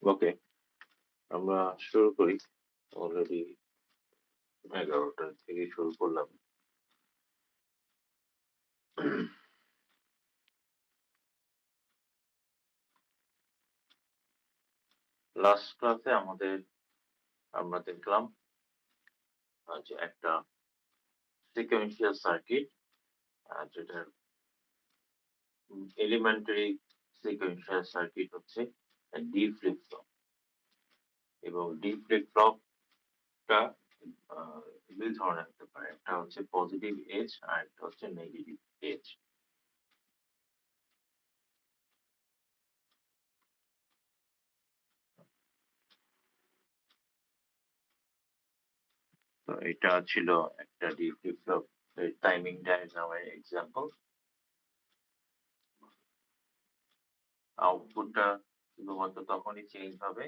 ওকে, আমরা শুরু করি। অলরেডি 11টা থেকে শুরু করলাম। লাস্ট ক্লাসে আমরা দেখলাম যে একটা সিকোয়েন্সিয়াল সার্কিট, যেটার এলিমেন্টারি সিকোয়েন্সিয়াল সার্কিট হচ্ছে ডি ফ্লিপ ফ্লপ, এবং ডি ফ্লিপ ফ্লপটা দুই ধরনের হতে পারে। একটা হচ্ছে পজিটিভ এজ আর একটা হচ্ছে নেগেটিভ এজ। তো এটা ছিল একটা ডি ফ্লিপ ফ্লপ টাইমিং ডায়াগ্রামের এক্সাম্পল। আউটপুটটা শুধুমাত্র তখনই চেঞ্জ হবে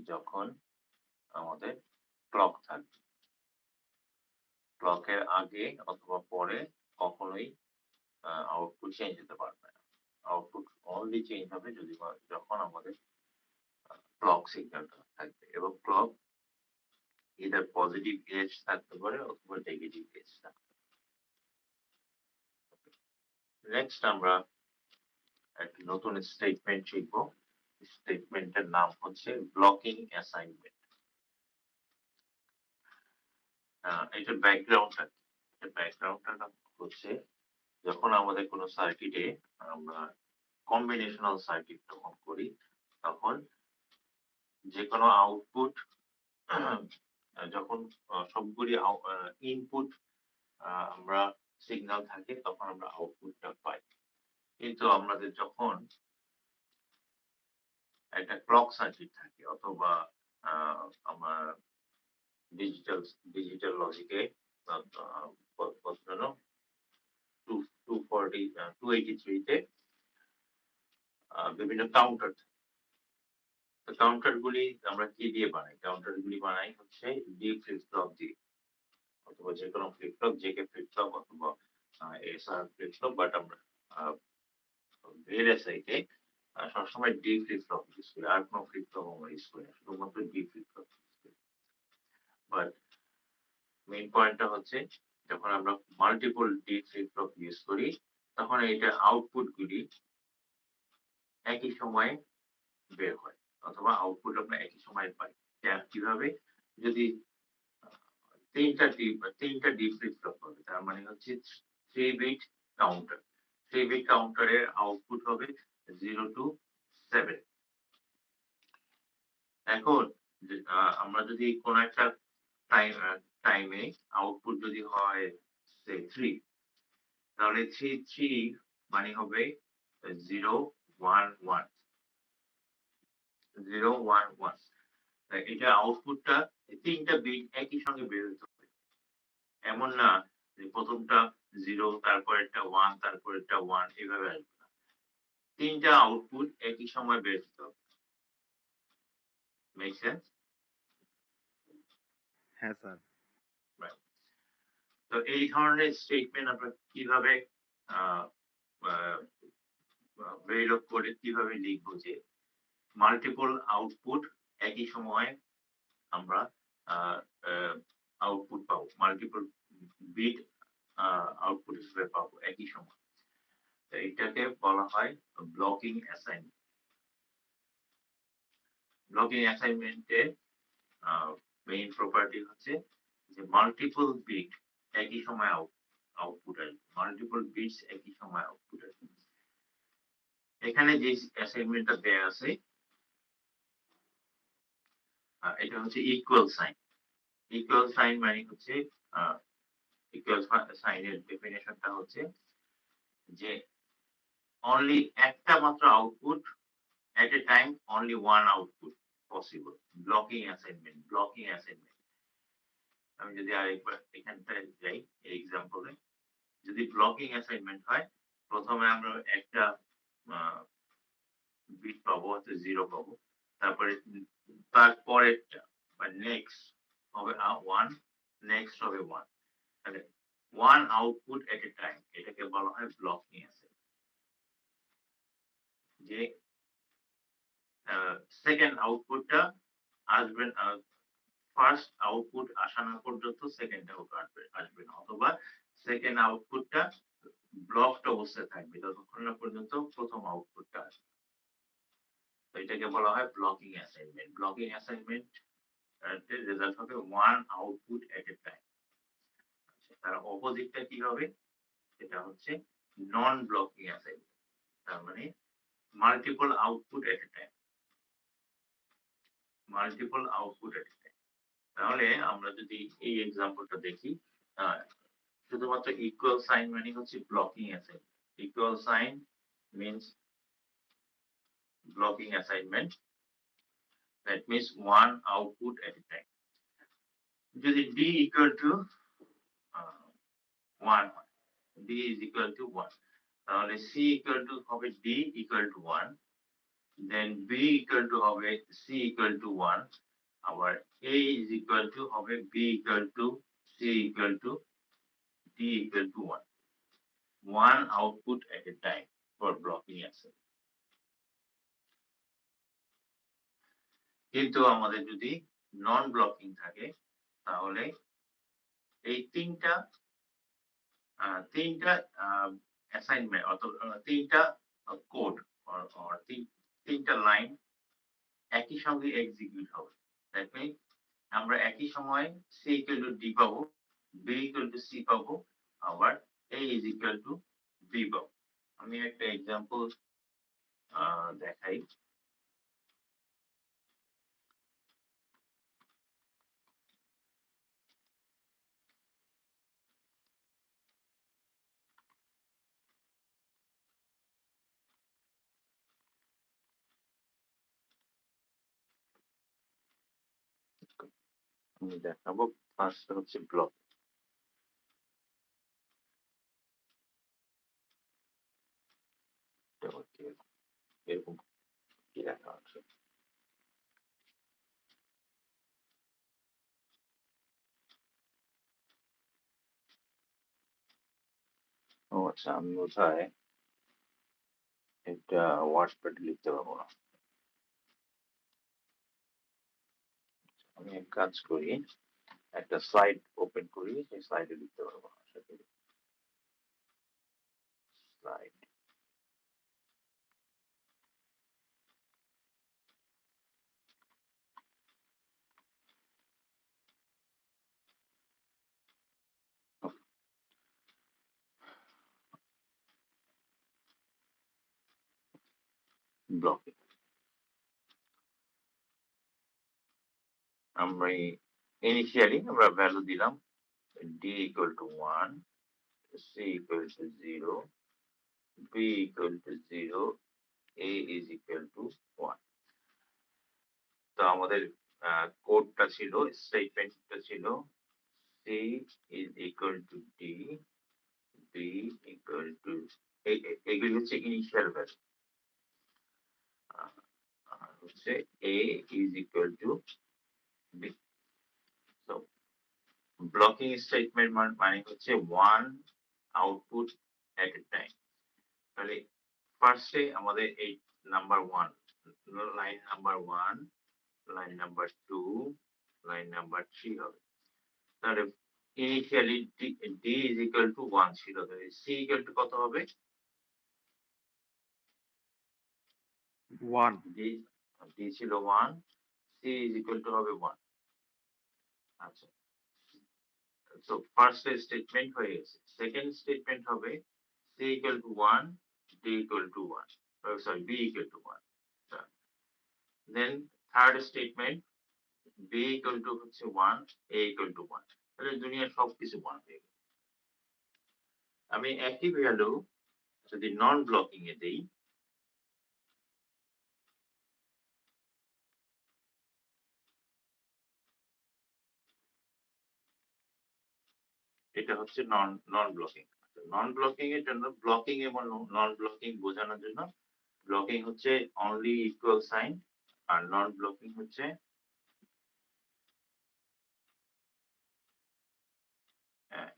যখন আমাদের ক্লক থাকবে। ক্লকের আগে অথবা পরে কখনোই আউটপুট চেঞ্জ হতে পারবে না। আউটপুট অনলি চেঞ্জ হবে যখন আমাদের ক্লক সিগন্যালটা থাকবে, এবং ক্লক ইদার পজিটিভ এজ থাকতে পারে অথবা নেগেটিভ এজ থাকতে পারে। নেক্সট আমরা একটা নতুন স্টেটমেন্ট শিখবো। স্টেটমেন্টের নাম হচ্ছে ব্লকিং অ্যাসাইনমেন্ট। এটার ব্যাকগ্রাউন্ডটা হচ্ছে, যখন আমাদের কোনো সার্কিটে আমরা কম্বিনেশনাল সার্কিট যখন করি, তখন যে কোনো আউটপুট যখন সবগুলি ইনপুট আমরা সিগন্যাল থাকে, তখন আমরা আউটপুটটা পাই। কিন্তু আমাদের যখন একটা ক্লক সার্কিট থাকে অথবা আমরা ডিজিটাল লজিকে 283-তে বিভিন্ন কাউন্টার থাকে। তো কাউন্টার গুলি আমরা কি দিয়ে বানাই? কাউন্টার গুলি বানাই হচ্ছে ডি ফ্লিপ ফ্লপ দিয়ে, অথবা যে কোনো flip flop, JK flip flop অথবা এসআর ফ্লিপ ফ্লপ। বাট আমরা ভিএলএসআইতে সবসময় ডি ফ্লিপ ফ্লপ ইউজ করি, আর কোনো ফ্লিপ ফ্লপ আমরা ইউজ করি না, শুধুমাত্র ডি ফ্লিপ ফ্লপ ইউজ করি। বাট মেইন পয়েন্টটা হচ্ছে, যখন আমরা multiple D flip flop use করি, তখন এটা আউটপুট গুলি একই সময়ে বের হয়, অথবা আউটপুট আমরা একই সময়ে পাই। কিভাবে? যদি তিনটা ডি ফ্লিপ ফ্লপ হবে, তার মানে হচ্ছে 3 বিট কাউন্টার। 3 বিট কাউন্টারের আউটপুট হবে 0 to 7। এখন আমরা যদি কোন একটা টাইমে আউটপুট যদি হয় 3, তাহলে 3 মানে হবে 0 1 1 0 1 1। এটা আউটপুটটা তিনটা বিট একই সঙ্গে বের হতে হবে। এমন না যে প্রথমটা 0, তারপরেরটা 1, তারপরেরটা 1, এভাবে আসবে না। তিনটা আউটপুট একই সময় বের হতে হবে। Make sense? হ্যাঁ স্যার। তো এই ধরনের স্টেটমেন্ট আমরা কিভাবে ভেরিফাই করে কিভাবে লিখবো যে মাল্টিপল আউটপুট একই সময়ে আমরা আউটপুট পাবো, মাল্টিপল বিট আউটপুট হিসেবে পাবো একই সময়। তো এটাকে বলা হয় ব্লকিং অ্যাসাইনমেন্ট। ব্লকিং অ্যাসাইনমেন্টের মেইন প্রপার্টি হচ্ছে যে মাল্টিপল বিট একই সময় আউটপুট আসবে, মাল্টিপল বিটস একই সময় আউটপুট আসবে। এখানে যে অ্যাসাইনমেন্টটা দেয়া আছে, এটা হচ্ছে ইকুয়াল সাইন। ইকুয়াল সাইন মানে হচ্ছে ইকুয়াল সাইনের ডেফিনেশনটা হচ্ছে যে অনলি একটা মাত্র output at a time, only one output possible. Blocking assignment. আমি যদি আরেকবার এখানটায় যাই, এই এক্সাম্পলে যদি ব্লকিং অ্যাসাইনমেন্ট হয়, প্রথমে আমরা একটা বিট পাবো, অর্থাৎ 0 পাবো, তারপরেরটা বা নেক্সট হবে 1, নেক্সট হবে 1। তাহলে one output at a time, এটাকে বলা হয় ব্লকিং অ্যাসাইনমেন্ট। যে সেকেন্ড আউটপুটটা আসবে, ফার্স্ট আউটপুট আসা না পর্যন্ত সেকেন্ড আউটপুট আসবে না, অথবা সেকেন্ড আউটপুটটা ব্লকড অবস্থায় থাকবে যতক্ষণ না পর্যন্ত প্রথম আউটপুটটা আসবে। তো এটাকে বলা হয় ব্লকিং অ্যাসাইনমেন্ট। ব্লকিং অ্যাসাইনমেন্ট এর রেজাল্ট হবে one output at a time. তার অপোজিটটা কি হবে? এটা হচ্ছে নন ব্লকিং অ্যাসাইনমেন্ট, তার মানে multiple output at a time. Multiple output at a time. তাহলে আমরা যদি এই এক্সাম্পলটা দেখি, শুধুমাত্র ইকুয়াল সাইন মানে হচ্ছে blocking assignment. Equal sign means blocking assignment, that means one output at a time. যদি d equal to 1 হয়, d is equal to 1, তাহলে c equal to হবে d equal to 1, then b equal to হবে c equal to 1, আবার a is equal to হবে b equal to c equal to d equal to 1. One output at a time for blocking assignment. কিন্তু আমাদের যদি নন blocking থাকে তাহলে এই তিনটা অ্যাসাইনমেন্ট অথবা তিনটা কোড তিনটা লাইন একই সঙ্গে এক্সিকিউট হবে। দ্যাট মিন্স আমরা একই সময় সি ইকুয়াল টু ডি পাবো, বি ইকুয়াল টু সি পাবো, আবার এ ইজ ইকুয়াল টু বি পাবো। আমি একটা এক্সাম্পল দেখাই। আমি দেখাবো, ফার্স্ট হচ্ছে ব্লক। এরকম কি দেখা হচ্ছে? ও আচ্ছা, আমি বোধহয় এটা ওয়ার্ডপ্যাডে লিখতে পারবো না। আমি এক কাজ করি, একটা স্লাইড ওপেন করি, সেই স্লাইডে লিখতে পারবো না। স্লাইড ব্লকে আমরা ইনিশিয়ালি আমরা ভ্যালু দিলাম d equal to 1, c equal to 0, b equal to 0, a is equal to 1. তো আমাদের কোডটা ছিল, স্টেটমেন্টটা ছিল c is equal to d, b equal to, এগুলি হচ্ছে ইনিশিয়াল ভ্যালু, হচ্ছে a is equal to b. So blocking statement মানে হচ্ছে one output at a time. তাহলে ফার্স্টে আমাদের এই number 1, line number 1, line number 2, line number 3 হবে। তাহলে initially d is equal to 1 ছিল, তাহলে c equal to কত হবে? 1. d ছিল 1, c is equal to হবে 1। আচ্ছা, so ফার্স্ট স্টেটমেন্ট হয়ে গেছে। সেকেন্ড স্টেটমেন্ট হবে c equal to 1, d equal to 1, sorry, b equal to 1। Then third statement b equal to হচ্ছে 1, a equal to 1। তাহলে দুনিয়ার সবকিছু 1 হয়ে গেল। আমি একই ভ্যালু যদি নন ব্লকিং এ দেই, এটা হচ্ছে নন ব্লকিং। নন ব্লকিং এর জন্য, ব্লকিং এবং নন ব্লকিং বোঝানোর জন্য, ব্লকিং হচ্ছে অনলি ইকুয়াল সাইন, আর নন ব্লকিং হচ্ছে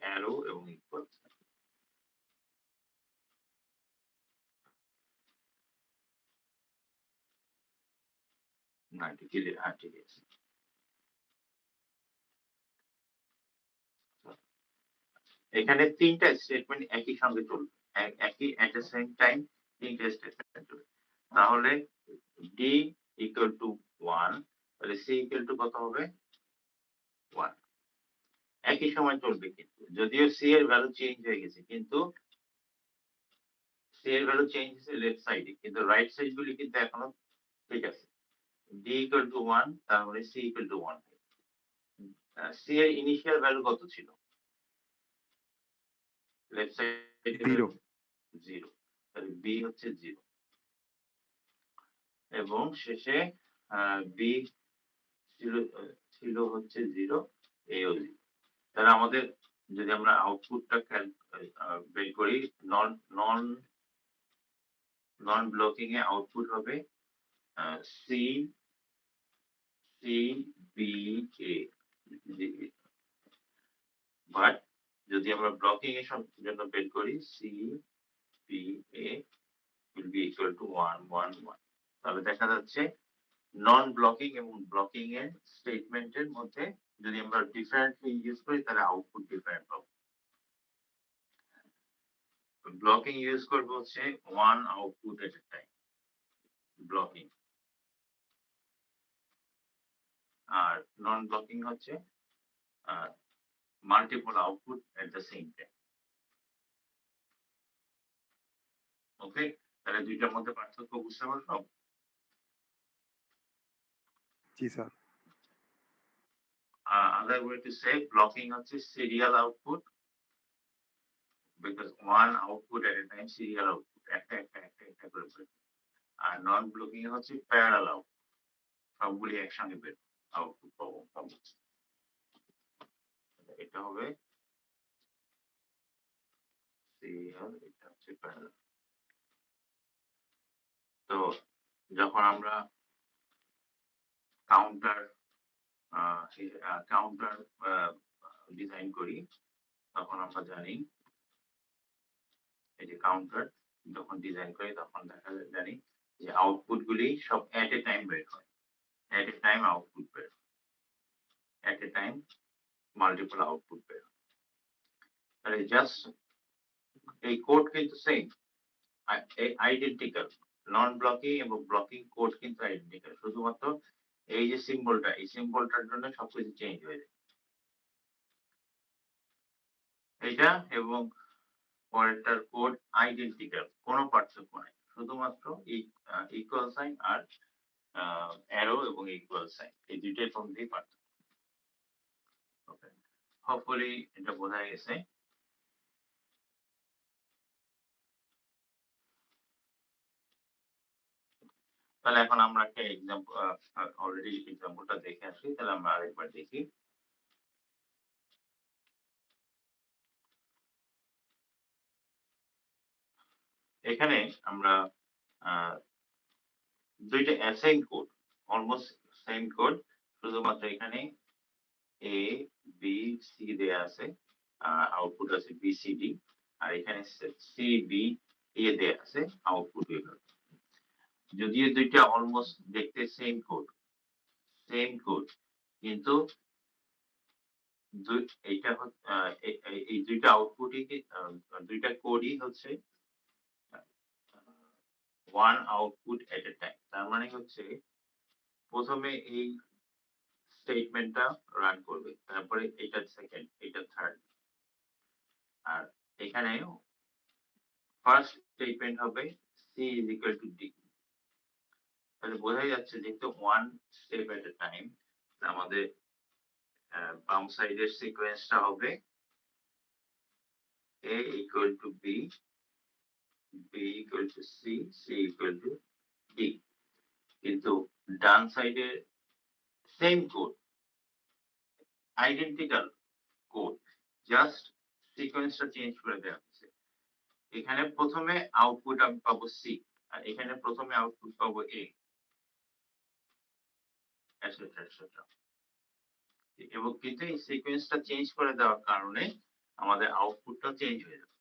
অ্যারো এবং ইকুয়াল সাইন। না ঠিক আছে, হ্যাঁ ঠিক আছে। এখানে ৩টা স্টেটমেন্ট একই সঙ্গে চলবে। একই এট দ্য সেম টাইম ৩টা স্টেটমেন্ট চলবে। তাহলে ডি ইকুয়াল টু 1, তাহলে সি ইকুয়াল টু কত হবে? 1। একই সময় চলবে কিন্তু। যদিও সি এর ভ্যালু চেঞ্জ হয়ে গেছে, কিন্তু সি এর ভ্যালু চেঞ্জ হয়েছে লেফট সাইডে, কিন্তু রাইট সাইড গুলি কিন্তু এখনো ঠিক আছে। ডি ইকুয়াল টু 1, তাহলে সি ইকুয়াল টু 1। সি এর ইনিশিয়াল ভ্যালু কত ছিল? লেফট সাইডে 0 0, তাহলে বি হচ্ছে 0 এবং শেষে বি ছিল হচ্ছে 0, এও 0। তাহলে আমাদের যদি আমরা আউটপুটটা বের করি, নন নন নন ব্লকিং এ আউটপুট হবে C C B A. But যদি আমরা ব্লকিং এর জন্য বের করি, C B A will be equal to 1 1 1, তাহলে দেখা যাচ্ছে নন ব্লকিং এবং ব্লকিং এর স্টেটমেন্টের মধ্যে যদি আমরা ডিফারেন্টলি ইউজ করি তাহলে আউটপুট ডিফারেন্ট হবে। ব্লকিং ইউজ করবো হচ্ছে one output at a time, blocking. আর নন ব্লকিং হচ্ছে multiple output at the same time. Okay, তাহলে দুইটার মধ্যে পার্থক্য বুঝতে পারছো? জি sir. Other way to say blocking হচ্ছে serial output, because one output at a time, serial output একটা করে বের। আর নন ব্লকিং হচ্ছে প্যারালাল আউটপুট, সবগুলি একসঙ্গে বের আউটপুট পাবো। এটা হবে সিরিয়াল, এটা হচ্ছে প্যারালাল। তো যখন আমরা কাউন্টার কাউন্টার ডিজাইন করি তখন আমরা জানি, এই যে কাউন্টার যখন ডিজাইন করি তখন জানি যে আউটপুট গুলি সব এট এ টাইম বের হয়, এট এ টাইম আউটপুট বের, এট এ টাইম মাল্টিপল আউটপুট বের। তাহলে জাস্ট এই কোড কিন্তু সেম, আইডেন্টিক্যাল। নন ব্লকিং এবং ব্লকিং কোড কিন্তু আইডেন্টিক্যাল, শুধুমাত্র এই যে সিম্বলটা, এই সিম্বলটার জন্য সবকিছু চেঞ্জ হয়ে যায়। এটা এবং পরেরটার কোড আইডেন্টিক্যাল, কোনো পার্থক্য নাই, শুধুমাত্র ইকুয়াল সাইন আর অ্যারো এবং ইকুয়াল সাইন, এই দুইটার মধ্যেই পার্থক্য। ওকে, হোপফুলি এটা বোঝা গেছে। তাহলে এখন আমরা একটা এক্সাম্পল, অলরেডি এক্সাম্পলটা দেখে আসি, তাহলে আমরা আরেকবার দেখি। এখানে আমরা দুইটা assign code, almost same code, শুধুমাত্র এখানে এ বি সি দেয়া আছে, আউটপুট আছে বি সি ডি, আর এখানে সি বি এ দেয়া আছে, আউটপুট বিভাগ। যদিও দুইটা অলমোস্ট দেখতে সেম কোড, কিন্তু এইটা এই দুইটা আউটপুটই দুইটা কোডই হচ্ছে one output at a time. তার মানে হচ্ছে প্রথমে এই স্টেটমেন্টটা রান করবে, তারপরে এটা সেকেন্ড, এটা থার্ড, আর এখানে ফার্স্ট স্টেটমেন্ট হবে C is equal to D. তাহলে বোঝাই যাচ্ছে যেহেতু one step at a time, আমাদের বাম সাইডের সিকোয়েন্সটা হবে A equal to B, B equal to C, C equal to D. কিন্তু ডান সাইডে same code, identical code, just সিকোয়েন্সটা চেঞ্জ করে দেওয়া হচ্ছে। এখানে প্রথমে আউটপুট আমি পাবো সি, আর এখানে প্রথমে আউটপুট পাবো এ, এটসেট্রা এটসেট্রা। এবং কিন্তু এই সিকোয়েন্সটা চেঞ্জ করে দেওয়ার কারণে আমাদের আউটপুটটা চেঞ্জ হয়ে যাবে।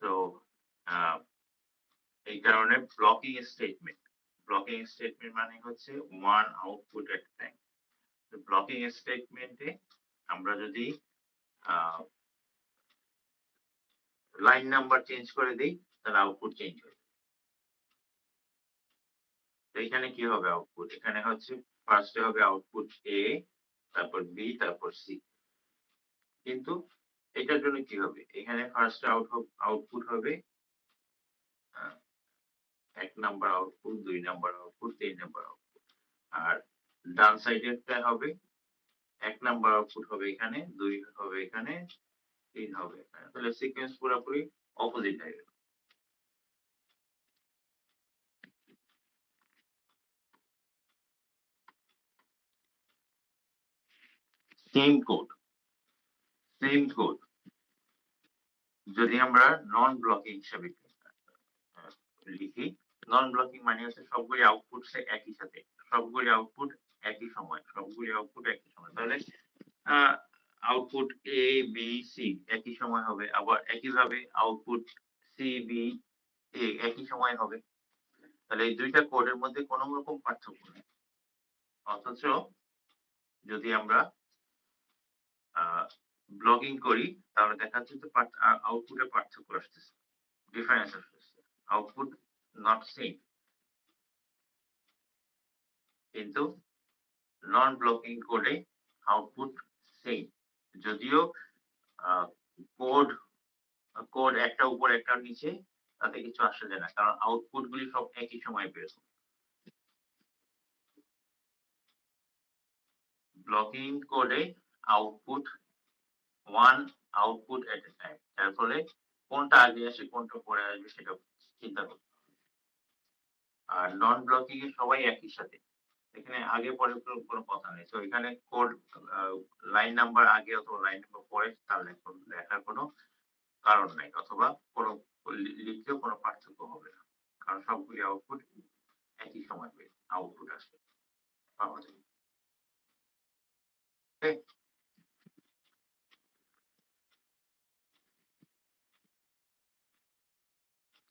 তো এই কারণে ব্লকিং স্টেটমেন্ট মানে হচ্ছে ওয়ান আউটপুট এট টাইম। ব্লকিং স্টেটমেন্টে আমরা যদি লাইন নাম্বার চেঞ্জ করে দিই তাহলে আউটপুট চেঞ্জ হবে। তো এখানে কি হবে আউটপুট? এখানে হচ্ছে ফার্স্টে হবে আউটপুট এ, তারপর বি, তারপর সি। কিন্তু এটার জন্য কি হবে? এখানে ফার্স্ট আউটপুট হবে 1 number output, 2 number output, 3 number output. আর ডান সাইডেরটা হবে 1 নাম্বার আউটপুট হবে এখানে, 2 হবে এখানে, 3 হবে এখানে। তাহলে সিকোয়েন্স পুরোপুরি অপোজিট হয়ে গেল। সেম কোড যদি আমরা নন ব্লকিং হিসাবে লিখি, নন ব্লকিং মানে হচ্ছে সবগুলি আউটপুট একই সাথে, সবগুলি আউটপুট একই সময়, তাহলে আউটপুট এ বি সি একই সময় হবে, আবার একইভাবে আউটপুট সি বি এ একই সময় হবে। তাহলে এই দুইটা কোডের মধ্যে কোনো রকম পার্থক্য নেই। অথচ যদি আমরা ব্লকিং করি তাহলে দেখা যাচ্ছে যে আউটপুটে পার্থক্য আসতেছে, ডিফারেন্স আসতেছে, আউটপুট নট সেম। কিন্তু নন ব্লকিং কোডে আউটপুট সেম, যদিও কোড একটা উপর একটা নিচে তাতে কিছু আসে যায় না, কারণ আউটপুট গুলি সব একই সময় বের হবে। ব্লকিং কোডে output one output at a time, যার ফলে কোনটা আগে আসে কোনটা পরে আসবে সেটা চিন্তা করতে হবে। আর নন ব্লকিং এ সবাই একই সাথে, এখানে আগে পরে কোনো কথা নেই। তো এখানে কোড লাইন নাম্বার আগে অথবা লাইন নাম্বার পরে তার লেখার কোনো কারণ নাই, অথবা কোনো লিখলেও কোনো পার্থক্য হবে না, কারণ সবগুলি আউটপুট একই সময় আউটপুট আসবে পাওয়া যায়।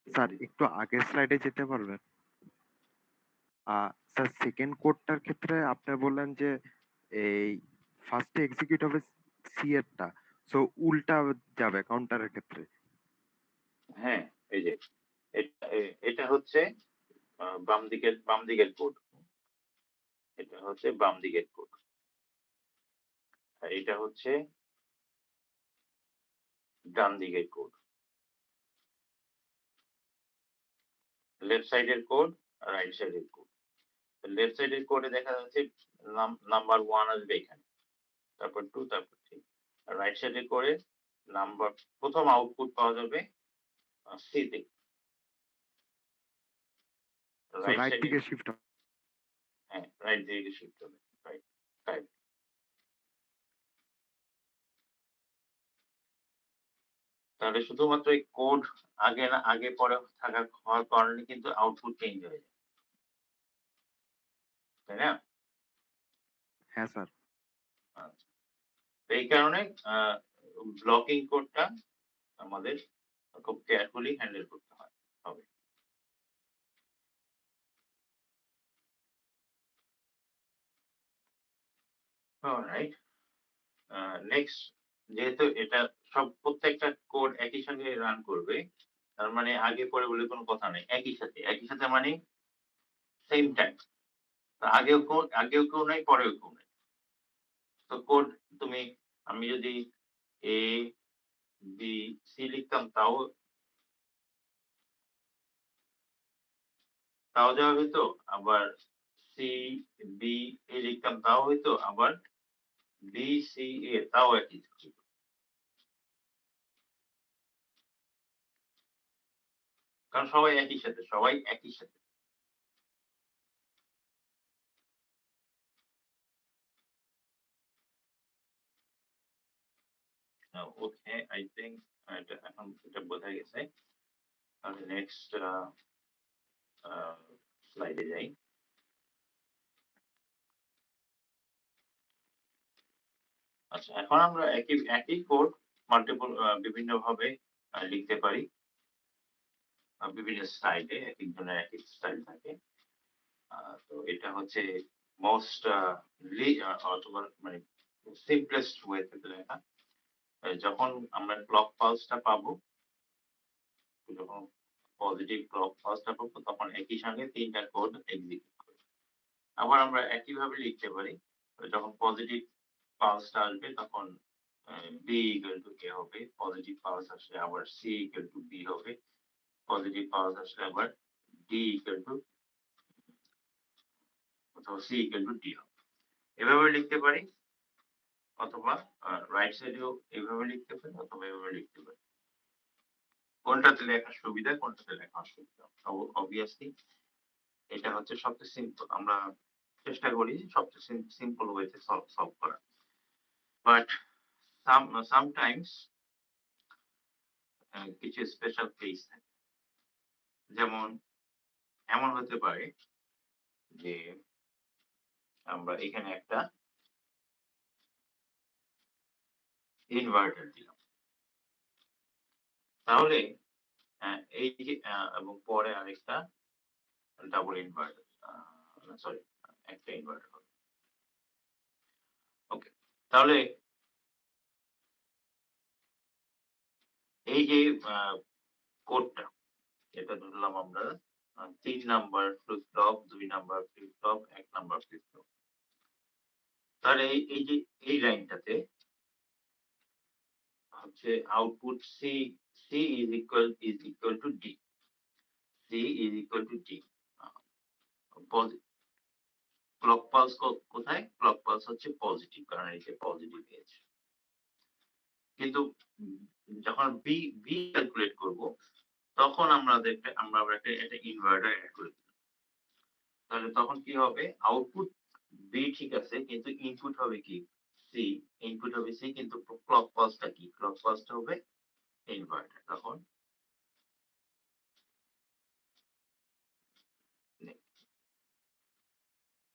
স্যার একটু আগের স্লাইডে যেতে পারবেন? স্যার সেকেন্ড কোডটার ক্ষেত্রে আপনি বললেন যে এই ফার্স্টে এক্সিকিউট হবে সি এরটা, সো উল্টা যাবে কাউন্টারের ক্ষেত্রে। হ্যাঁ, এই যে এটা হচ্ছে বাম দিকের কোড, এটা হচ্ছে বাম দিকের কোড, আর এটা হচ্ছে ডান দিকের কোড। লেফট সাইডের কোড আর রাইট সাইডের কোড। লেফট সাইডের কোডে দেখা যাচ্ছে নাম্বার 1 আসবে এখানে, তারপর 2, তারপর 3। আর রাইট সাইডের কোডে নাম্বার প্রথম আউটপুট পাওয়া যাবে সি তে, রাইট রাইট সাইডে, দিকে শিফট হবে। হ্যাঁ রাইট দিকে শিফট হবে, রাইট রাইট। তাহলে শুধুমাত্র এই কোড আগে পরে হওয়ার কারণে কিন্তু আউটপুট চেঞ্জ হয়ে যায়, তাই না? হ্যাঁ স্যার। আচ্ছা, এই কারণে ব্লকিং কোডটা আমাদের খুব কেয়ারফুলি হ্যান্ডেল করতে হবে। অলরাইট, নেক্সট, যেহেতু এটা প্রত্যেকটা কোড একই সঙ্গে রান করবে, তার মানে আগে পরে বলে কোনো কথা নেই, একই সাথে মানে সেম টাইম, আগেও কেউ নাই, পরেও কেউ নাই। তো কোড আমি যদি এ বি সি লিখতাম তাও যাওয়া হইতো, আবার সি বি এ লিখতাম তাও হইতো, আবার বি সি এ তাও একই ছিল। কারণ সবাই একই সাথে। ওকে, আই থিঙ্ক এখন এটা বোঝা গেছে। আমি নেক্সট স্লাইডে যাই। আচ্ছা, এখন আমরা একই কোড মাল্টিপল বিভিন্ন ভাবে লিখতে পারি। বিভিন্ন স্টাইলে এক একজনের এক এক স্টাইল থাকে। তো এটা হচ্ছে মোস্ট অথবা মানে সিম্পলেস্ট ওয়ে থেকে লেখা। যখন আমরা ক্লক পালসটা পাবো, যখন পজিটিভ ক্লক পালসটা পাবো তখন একই সঙ্গে ৩ টা কোড এক্সিকিউট করব। আবার আমরা একইভাবে লিখতে পারি, যখন পজিটিভ পালসটা আসবে তখন বি ইকুয়াল টু এ হবে, পজিটিভ পালস আসলে আবার সি ইকুয়াল টু বি হবে, পজিটিভ পালস আসলে আবার ডি ইকুয়াল টু অথবা সি ইকুয়াল টু ডি হবে। এভাবে লিখতে পারি, অথবা রাইট সাইডেও এভাবে লিখতে পারি, অথবা এভাবে লিখতে পারি। কোনটাতে লেখা সুবিধা, কোনটাতে লেখা অসুবিধা? অবভিয়াসলি এটা হচ্ছে সবচেয়ে সিম্পল। আমরা চেষ্টা করি সবচেয়ে সিম্পল ওয়েতে সলভ করা। বাট সামটাইমস কিছু স্পেশাল কেস থাকে। যেমন এমন হতে পারে যে আমরা এখানে একটা ইনভার্টার দিলাম, তাহলে এই যে এবং পরে আরেকটা ডাবল ইনভার্টার, সরি একটা ইনভার্টার হবে। ওকে, তাহলে এই যে কোডটা, এটা ধরলাম আমরা ৩ number flip flop, ২ number flip flop, ১ number flip flop. তাহলে এই যে এই লাইনটাতে হচ্ছে output C is equal to D, C is equal to D. Clock pulse কোথায়? ক্লক পালস হচ্ছে পজিটিভ, কারণ এই যে পজিটিভ এজ। কিন্তু যখন বি বি ক্যালকুলেট করব তখন আমরা আবার একটা ইনভার্টার অ্যাড করে দিই। তাহলে তখন কি হবে? আউটপুট বি ঠিক আছে, কিন্তু ইনপুট হবে কি? সি। ইনপুট হবে সি, কিন্তু ক্লক পালসটা কি? ক্লক পালসটা হবে ইনভার্টার। তখন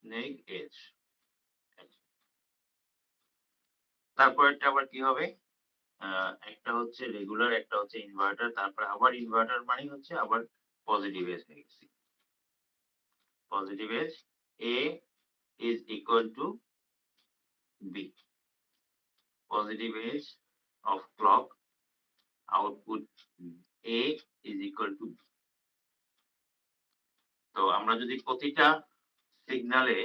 নেগ এজ। তারপরটা আবার কি হবে? একটা হচ্ছে রেগুলার, একটা হচ্ছে ইনভার্টার, তারপর আবার ইনভার্টার মানে হচ্ছে আবার পজিটিভ এজ হয়ে গেছে। Positive edge A is equal to B. Positive edge of clock output A is equal to B. তো আমরা যদি প্রতিটা সিগনালে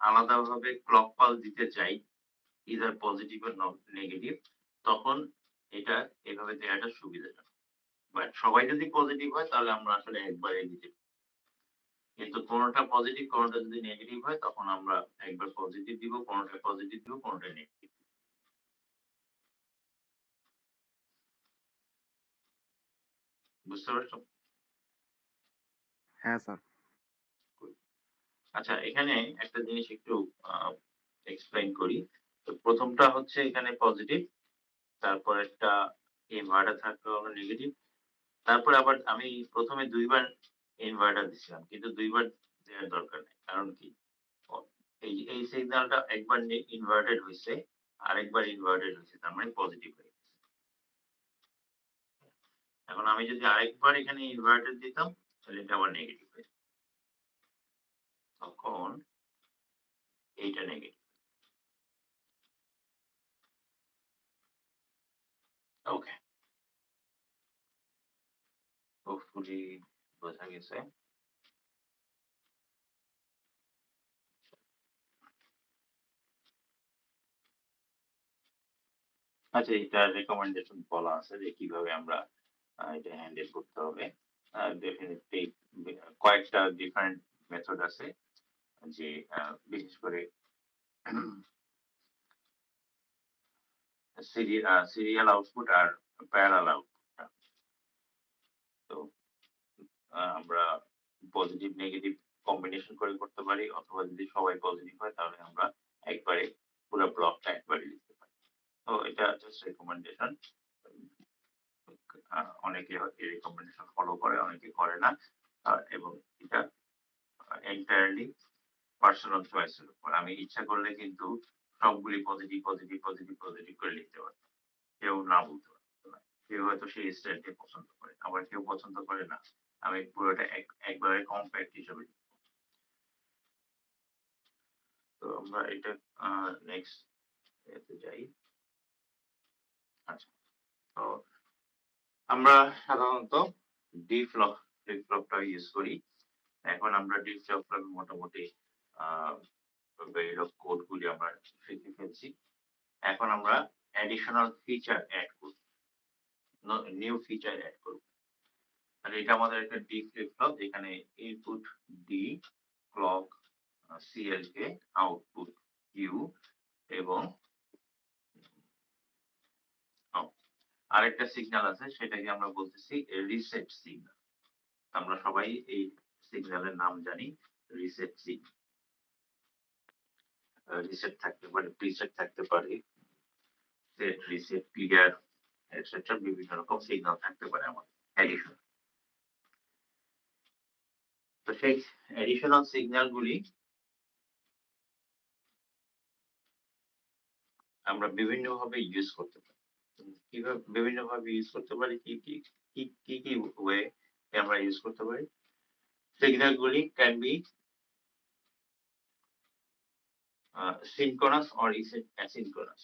আলাদাভাবে ক্লক পালস দিতে চাই, ইদার পজিটিভ আর নেগেটিভ, তখন এটা এভাবে দেওয়াটা সুবিধাজনক। বাট সবাই যদি পজিটিভ হয় তাহলে আমরা আসলে একবারে দিতে পারি। কিন্তু কোনটা পজিটিভ, কোনটা যদি নেগেটিভ হয় তখন আমরা একবার পজিটিভ দিব, কোনটা পজিটিভ দিব, কোনটা নেগেটিভ। বুঝতে পারছো? হ্যাঁ স্যার। আচ্ছা, এখানে একটা জিনিস একটু এক্সপ্লেইন করি। তো প্রথমটা হচ্ছে এখানে পজিটিভ, তারপর একটা ইনভার্টার থাকতে হলো নেগেটিভ, তারপর আবার আমি প্রথমে ২ বার ইনভার্টার দিছিলাম, কিন্তু ২ বার দেওয়ার দরকার নেই। কারণ কি? এই সিগন্যালটা একবার ইনভার্টেড হইছে, আরেকবার ইনভার্টেড হইছে, তার মানে পজিটিভ হয়ে গেছে। এখন আমি যদি আরেকবার এখানে ইনভার্টেড দিতাম তাহলে এটা আবার নেগেটিভ হয়ে যেত। তখন এইটা নেগেটিভ। ওকে, হোপফুলি বোঝা গেছে। আচ্ছা, এটা রেকমেন্ডেশন বলা আছে যে কিভাবে আমরা এটা হ্যান্ডেল করতে হবে। ডেফিনেটলি কয়েকটা ডিফারেন্ট মেথড আছে, যে বিশেষ করে সিরিয়াল আউটপুট আর প্যারালাল আউটপুটটা। তো আমরা পজিটিভ নেগেটিভ কম্বিনেশন করে করতে পারি, অথবা যদি সবাই পজিটিভ হয় তাহলে আমরা একবারে পুরো ব্লকটা একবারে লিখতে পারি। তো এটা জাস্ট রেকমেন্ডেশন। অনেকে এই রেকমেন্ডেশন ফলো করে, অনেকে করে না। এবং এটা এন্টায়ারলি পার্সোনাল চয়েসের উপর। আমি ইচ্ছা করলে কিন্তু সবগুলি পজিটিভ পজিটিভ পজিটিভ পজিটিভ করে লিখতে পারতাম, কেউ না বলতে পারতো না। কেউ হয়তো সেই স্টাইলটি পছন্দ করে, আবার কেউ পছন্দ করে না। আমি পুরোটা একবারে কম্প্যাক্ট হিসেবে লিখবো। তো আমরা এটা নেক্সট এতে যাই। আচ্ছা, তো আমরা সাধারণত ফ্লিপ ফ্লপটা ইউজ করি। এখন আমরা ডিপ ফ্লপ মোটামুটি বেরিলক কোডগুলি আমরা শিখে ফেলছি। এখন আমরা অ্যাডিশনাল ফিচার অ্যাড করব, নিউ ফিচার অ্যাড করব। তাহলে এটা আমাদের একটা ডি ফ্লিপ ফ্লপ, যেখানে ইনপুট ডি, ক্লক সিএল কে, আউটপুট কিউ এবং আরেকটা সিগন্যাল আছে, সেটাকে আমরা বলতেছি রিসেট সিগন্যাল। আমরা সবাই এই সিগন্যালের নাম জানি, রিসেট সিগন্যাল। রিসেট থাকতে পারে, প্রিসেট থাকতে পারে, সেট, রিসেট, ক্লিয়ার এটসেট্রা, বিভিন্ন রকম সিগন্যাল থাকতে পারে আমাদের অ্যাডিশন। তো সেই অ্যাডিশনাল সিগন্যাল গুলি আমরা বিভিন্ন ভাবে ইউজ করতে পারি। কিভাবে বিভিন্ন ভাবে ইউজ করতে পারি, কি কি কি কি কি ওয়ে আমরা ইউজ করতে পারি? সিগন্যাল গুলি can be synchronous or is it asynchronous?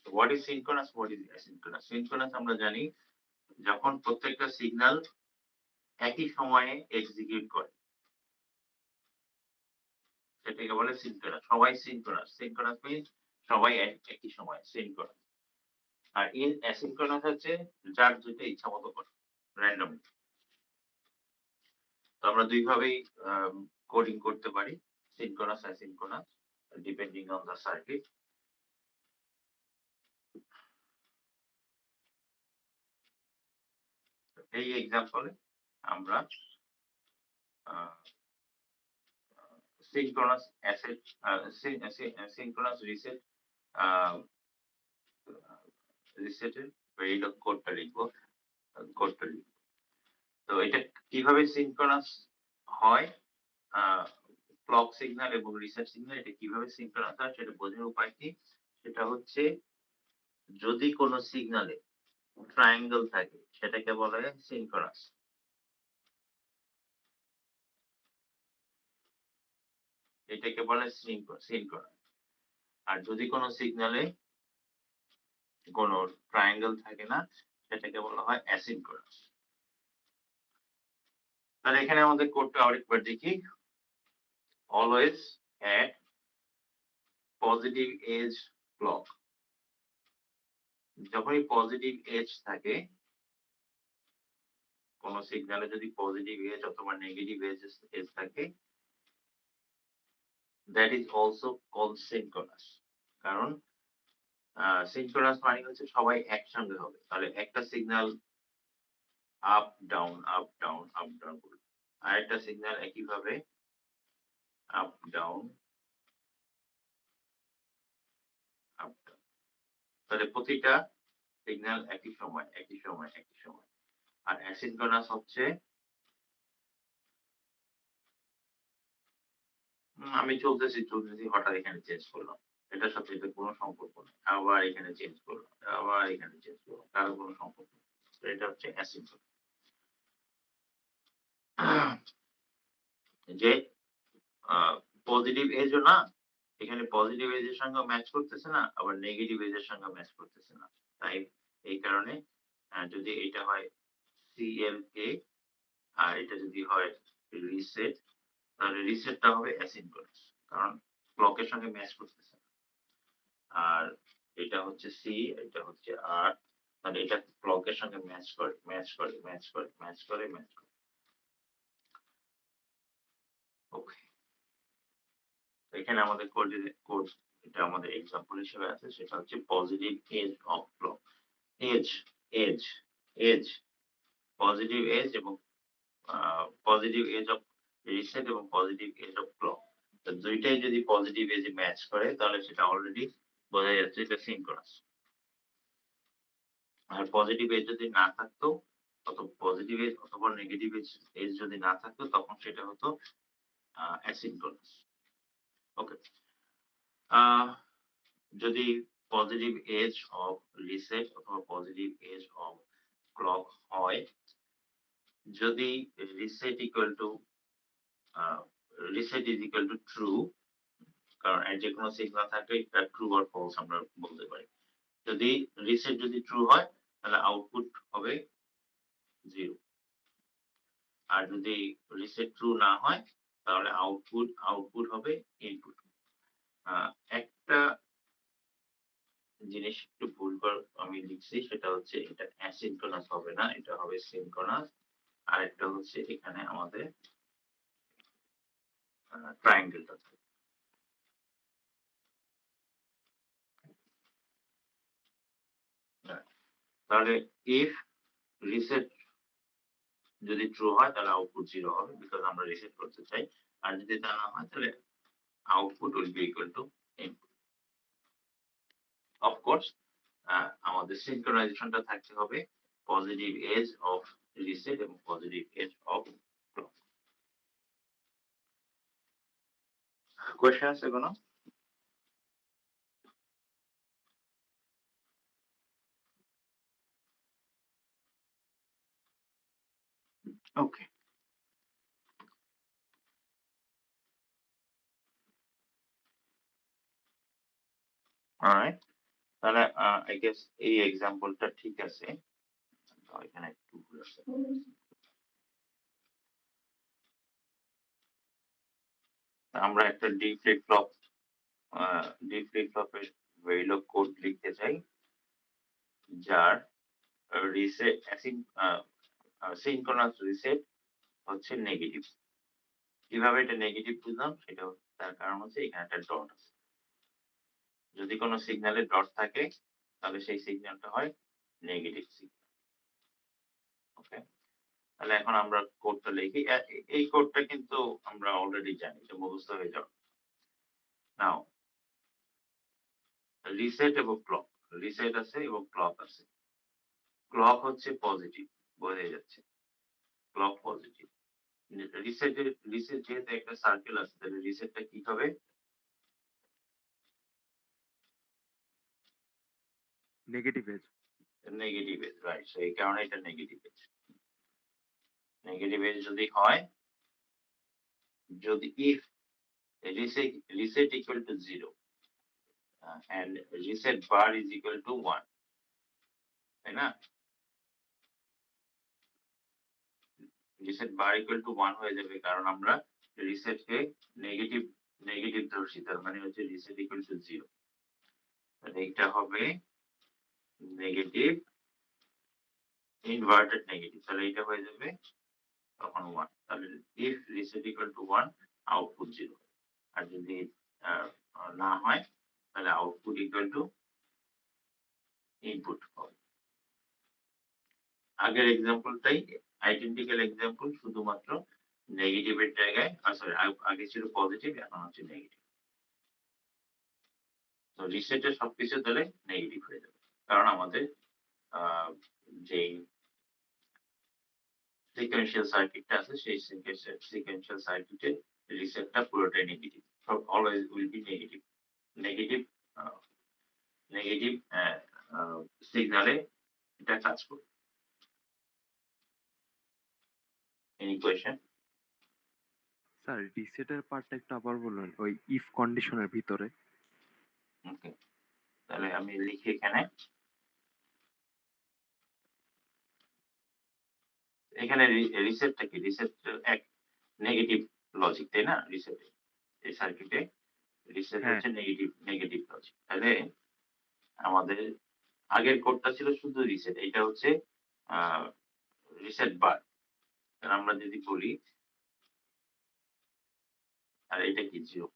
So what is synchronous, what is asynchronous? Synchronous আমরা জানি যখন প্রত্যেকটা সিগন্যাল একই সময়ে এক্সিকিউট করে, সেটাকে বলে সিনক্রোনাস। সবাই সিনক্রোনাস, সিনক্রোনাস মিন্স সবাই একই সময় সিনক্রোনাস। আর ইন অ্যাসিনক্রোনাস হচ্ছে যার যেটা ইচ্ছা মতো করে, র্যান্ডম। তো আমরা দুই ভাবেই কোডিং করতে পারি, synchronous, asynchronous, depending on the circuit. এই এক্সাম্পলে আমরা synchronous asset synchronous reset রিসেটের ভেরিলক কোডটা লিখবো। তো এটা কিভাবে সিনক্রোনাস হয়, ক্লক সিগন্যাল এবং রিসেট সিগন্যাল এটা কিভাবে সিনক্রোনাস হয় সেটা বোঝার উপায় কি? সেটা হচ্ছে যদি কোনো সিগন্যালে ট্রায়াঙ্গেল থাকে সেটাকে বলা হয় সিনক্রোনাস। এটাকে বলে সিনক্রোনাস। আর যদি কোনো সিগন্যালে কোনো ট্রায়াঙ্গেল থাকে না, সেটাকে বলা হয় অ্যাসিনক্রোনাস। তাহলে এখানে আমাদের কোডটা আরেকবার দেখি। Always at positive edge clock. যখনই পজিটিভ এজ থাকে, কোন সিগন্যালে যদি পজিটিভ এজ অথবা নেগেটিভ এজ থাকে, that is also called synchronous. কারণ সিনক্রোনাস মানে হচ্ছে সবাই একসঙ্গে হবে। তাহলে একটা signal up down up down up down করবে, আর একটা সিগন্যাল একইভাবে আপ ডাউন আপ ডাউন। তাহলে প্রতিটা সিগন্যাল একই সময় একই সময় একই সময়। আর অ্যাসিনক্রোনাস হচ্ছে আমি চলতেছি হঠাৎ এখানে চেঞ্জ করলাম, এটার সাথে এটা কোনো সম্পর্ক নেই, আবার এখানে চেঞ্জ করলাম, আবার এখানে চেঞ্জ করলাম, কারো কোনো সম্পর্ক নেই। তো এটা হচ্ছে অ্যাসিনক্রোনাস। যে পজিটিভ এজও না, এখানে পজিটিভ এজের সঙ্গে ম্যাচ করতেছে না, আবার নেগেটিভ এজের সঙ্গে ম্যাচ করতেছে না। তাই এই কারণে যদি এটা হয় সিএলকে আর এটা যদি হয় রিসেট, তাহলে রিসেটটা হবে অ্যাসিনক্রোনাস, কারণ ক্লকের সঙ্গে ম্যাচ করতেছে না। আর এটা হচ্ছে সি, এটা হচ্ছে আর, তাহলে এটা ক্লকের সঙ্গে ম্যাচ করে ম্যাচ করে ম্যাচ করে ম্যাচ করে ম্যাচ করে। ওকে, এখানে আমাদের কোড এটা আমাদের এক্সাম্পল হিসেবে আছে, সেটা হচ্ছে positive edge of clock. Edge edge edge positive edge এবং পজিটিভ এজ অফ রিসেট এবং পজিটিভ এজ অফ ক্লক। তো দুইটাই যদি পজিটিভ এজে ম্যাচ করে তাহলে সেটা অলরেডি বোঝা যাচ্ছে এটা সিনক্রোনাস। আর পজিটিভ এজ যদি না থাকতো, অথবা পজিটিভ এজ অথবা নেগেটিভ এজ যদি না থাকতো, তখন সেটা হতো অ্যাসিনক্রোনাস। ওকে, যদি পজিটিভ এজ অফ রিসেট অথবা পজিটিভ এজ অফ ক্লক হয়, যদি reset equal to reset is equal to true, কারণ এর যে কোনো সিগনাল থাকলে এটা ট্রু আর ফলস আমরা বলতে পারি। যদি রিসেট যদি ট্রু হয় তাহলে আউটপুট হবে 0, আর যদি রিসেট ট্রু না হয় তাহলে আউটপুট হবে ইনপুট। একটা জিনিস একটু ভুল আমি লিখছি, সেটা হচ্ছে এটা অ্যাসিনক্রোনাস হবে না, এটা হবে সিনক্রোনাস। আর একটা হচ্ছে এখানে আমাদের ট্রায়াঙ্গেলটা থাকবে। তাহলে ইফ রিসেট যদি ট্রু হয় তাহলে আউটপুট 0 হবে, বিকজ আমরা রিসেট করতে চাই। আর যদি তা না হয় তাহলে output will be equal to input. Of course আমাদের সিনক্রোনাইজেশনটা থাকতে হবে পজিটিভ এজ অফ রিসেট এবং positive edge of clock. Question আছে কোনো? Okay, alright. তাহলে আই গেস এই এক্সাম্পলটা ঠিক আছে। এখানে একটু ভুল আছে। আমরা একটা ডি ফ্লিপ ফ্লপের ভেরিলগ কোড লিখতে চাই, যার রিসেট সিনক্রোনাস রিসেট হচ্ছে নেগেটিভ। কিভাবে এটা নেগেটিভ বুঝলাম, সেটা তার কারণ হচ্ছে এখানে একটা ডট আছে। যদি কোনো সিগন্যালে ডট থাকে তাহলে সেই সিগন্যালটা হয় নেগেটিভ সিগন্যাল। ওকে, তাহলে এখন আমরা কোডটা লিখি। এই কোডটা কিন্তু আমরা অলরেডি জানি, এটা মুখস্থ হয়ে যাবে। নাও রিসেট এবং ক্লক, রিসেট আছে এবং ক্লক আছে। ক্লক হচ্ছে পজিটিভ, বোঝা যাচ্ছে ক্লক পজিটিভ। রিসেট যেহেতু একটা সার্কেল আছে, তাহলে রিসেটটা কি হবে? Negative edge. Negative edge, right. So এই কারণে এটা নেগেটিভ এজ। নেগেটিভ এজ যদি হয়, যদি if reset equal to 0 and reset bar is equal to 1, তাই না? reset bar equal to 1 হয়ে যাবে, কারণ আমরা reset কে নেগেটিভ ধরছি, তার মানে হচ্ছে reset equal to 0। তাহলে এটা হবে নেগেটিভ ইনভার্টেড নেগেটিভ, তাহলে এটা হয়ে যাবে তখন 1। তাহলে if reset equal to 1 output 0, আর যদি না হয় তাহলে আউটপুট ইকুয়াল টু ইনপুট হবে। আগের এক্সাম্পলটাই আইডেন্টিক্যাল এক্সাম্পল, শুধুমাত্র নেগেটিভের জায়গায় সরি আগে ছিল পজিটিভ, এখন হচ্ছে নেগেটিভ। তো রিসেটের সবকিছু তাহলে নেগেটিভ হয়ে যাবে, কারণ আমাদের যে সিকোয়েন্সিয়াল সার্কিটটা আছে সেই সিকোয়েন্সিয়াল সার্কিটে রিসেটটা পুরোটাই নেগেটিভ, সব always will be negative. Negative negative সিগনালে এটা কাজ করবে। Any question? স্যার রিসেটের পার্টটা একটু আবার বলুন, ওই ইফ কন্ডিশনের ভিতরে। ওকে, তাহলে আমি লিখি এখানে, এখানে রিসেটটা কি? রিসেট এক নেগেটিভ লজিক, তাই না? রিসেট এই সার্কিটে রিসেট হ্যাঁ, হচ্ছে নেগেটিভ লজিক। তাহলে আমাদের আগের কোডটা ছিল শুধু রিসেট, এটা হচ্ছে রিসেট বার। আমরা যদি বলি, আর এটা কি 0,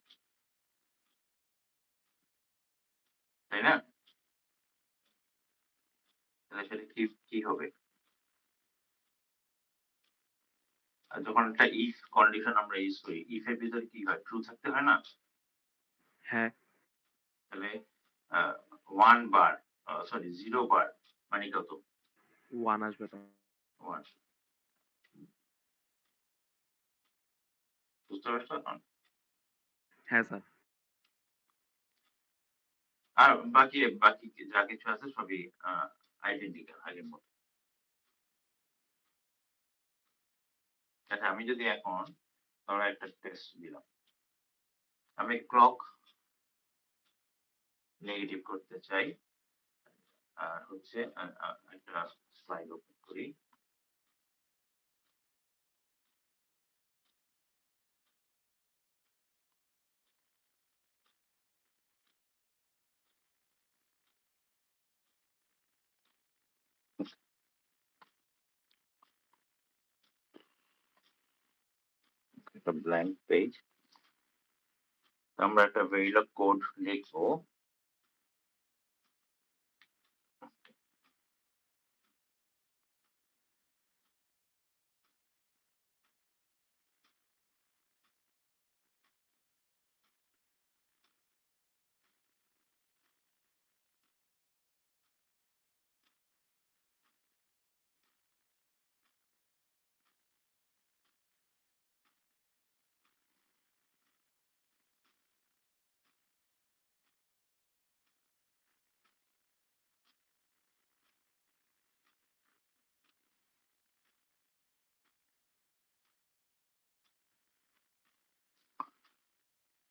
তাই না? তাহলে সেটা কি হবে? আর যখন একটা ইফ কন্ডিশন আমরা ইউজ করি, ইফ এর ভিতরে কি হয়? ট্রু থাকতে হয় না? হ্যাঁ। তাহলে 1 বার সরি 0 বার মানে কত? 1 আসবে তো। 1। বুঝতে পারছো এখন? হ্যাঁ স্যার। আর বাকি বাকি যা কিছু আছে সবই আইডেন্টিক্যাল আগের মতো। আচ্ছা আমি যদি এখন ধরো একটা টেস্ট দিলাম, আমি ক্লক নেগেটিভ করতে চাই, আর হচ্ছে একটা স্লাইড ওপেন করি। একটা ব্ল্যাঙ্ক পেজ, আমরা একটা ভেরিলগ কোড লিখবো।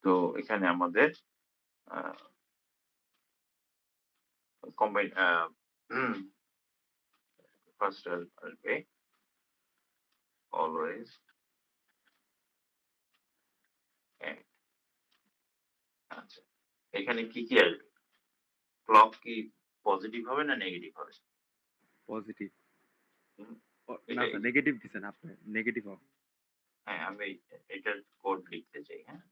তো এখানে আমাদের কম্বাইন ফার্স্ট আসবে অলওয়েজ, আচ্ছা এখানে কি কি আসবে? ক্লক কি পজিটিভ হবে না নেগেটিভ হবে? পজিটিভ। হুম, না এটাই। স্যার, নেগেটিভ দিছেন আপনি, নেগেটিভ হবে। হ্যাঁ আমি এটার কোড লিখতে চাই। হ্যাঁ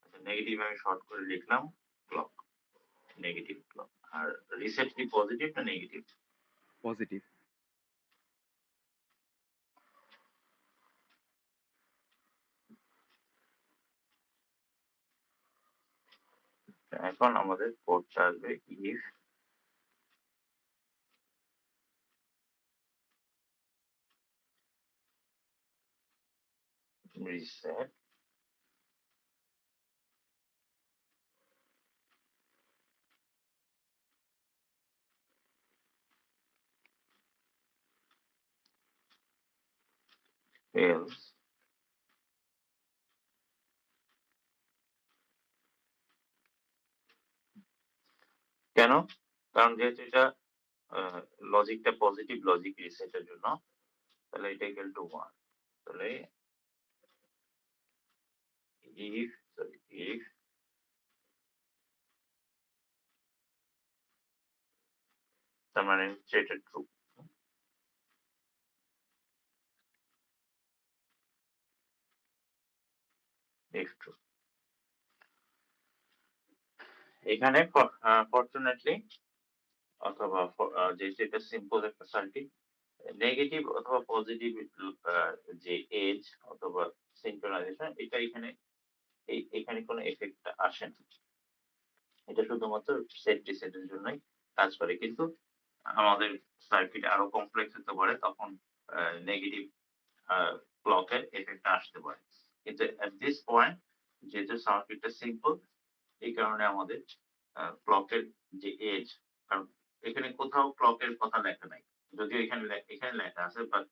আচ্ছা, নেগেটিভ আমি শর্ট করে লিখলাম ক্লক, নেগেটিভ ক্লক। আর রিসেট কি পজিটিভ না নেগেটিভ? পজিটিভ। এখন আমাদের কোডটা আসবে ইফ reset else কেন? কারণ যেহেতু এটা লজিকটা পজিটিভ লজিক রিসেটের জন্য, তাহলে এটা ইকুয়াল টু 1। তাহলে if তার মানে হচ্ছে এটা ট্রু। if true, এখানে ফরচুনেটলি অথবা যেহেতু এটা সিম্পল একটা সার্কিট, নেগেটিভ অথবা পজিটিভ যে এজ অথবা সিনক্রোনাইজেশন, এটা এখানে এখানে কোনো এফেক্ট আসে না। এটা শুধুমাত্র সেট রিসেটের জন্যই কাজ করে। কিন্তু আমাদের সার্কিট আরো কমপ্লেক্স হতে পারে, তখন নেগেটিভ ক্লকের এফেক্ট আসতে পারে। কিন্তু এট দিস পয়েন্ট যেহেতু সার্কিটটা সিম্পল, এই কারণে আমাদের ক্লকের যে এজ, কারণ এখানে কোথাও ক্লকের কথা লেখা নাই, যদিও এখানে লেখা আছে, বাট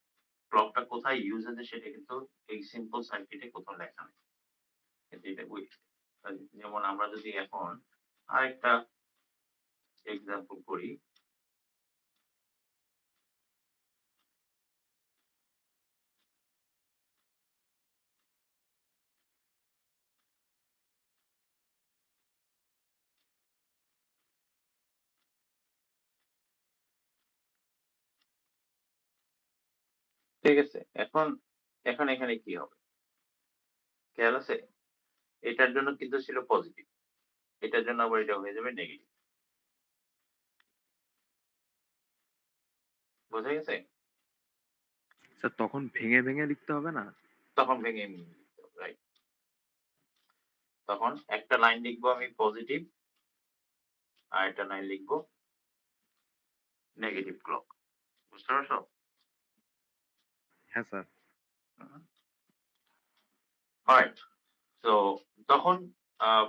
ক্লকটা কোথায় ইউজ হচ্ছে সেটা কিন্তু এই সিম্পল সার্কিটে কোথাও লেখা নেই। কিন্তু এটা যেমন আমরা যদি এখন আরেকটা এক্সাম্পল করি, ঠিক আছে? এখন এখন এখানে কি হবে খেয়াল আছে? এটার জন্য কিন্তু ছিল পজিটিভ, এটার জন্য আবার এটা হয়ে যাবে নেগেটিভ। বোঝা গেছে? স্যার তখন ভেঙে ভেঙে লিখতে হবে না? তখন ভেঙে নিয়ে নিতে হবে, রাইট? তখন একটা লাইন লিখবো আমি পজিটিভ, আর একটা লাইন লিখবো নেগেটিভ ক্লক। বুঝতে পারছো? হ্যাঁ স্যার। রাইট। তো তখন আহ,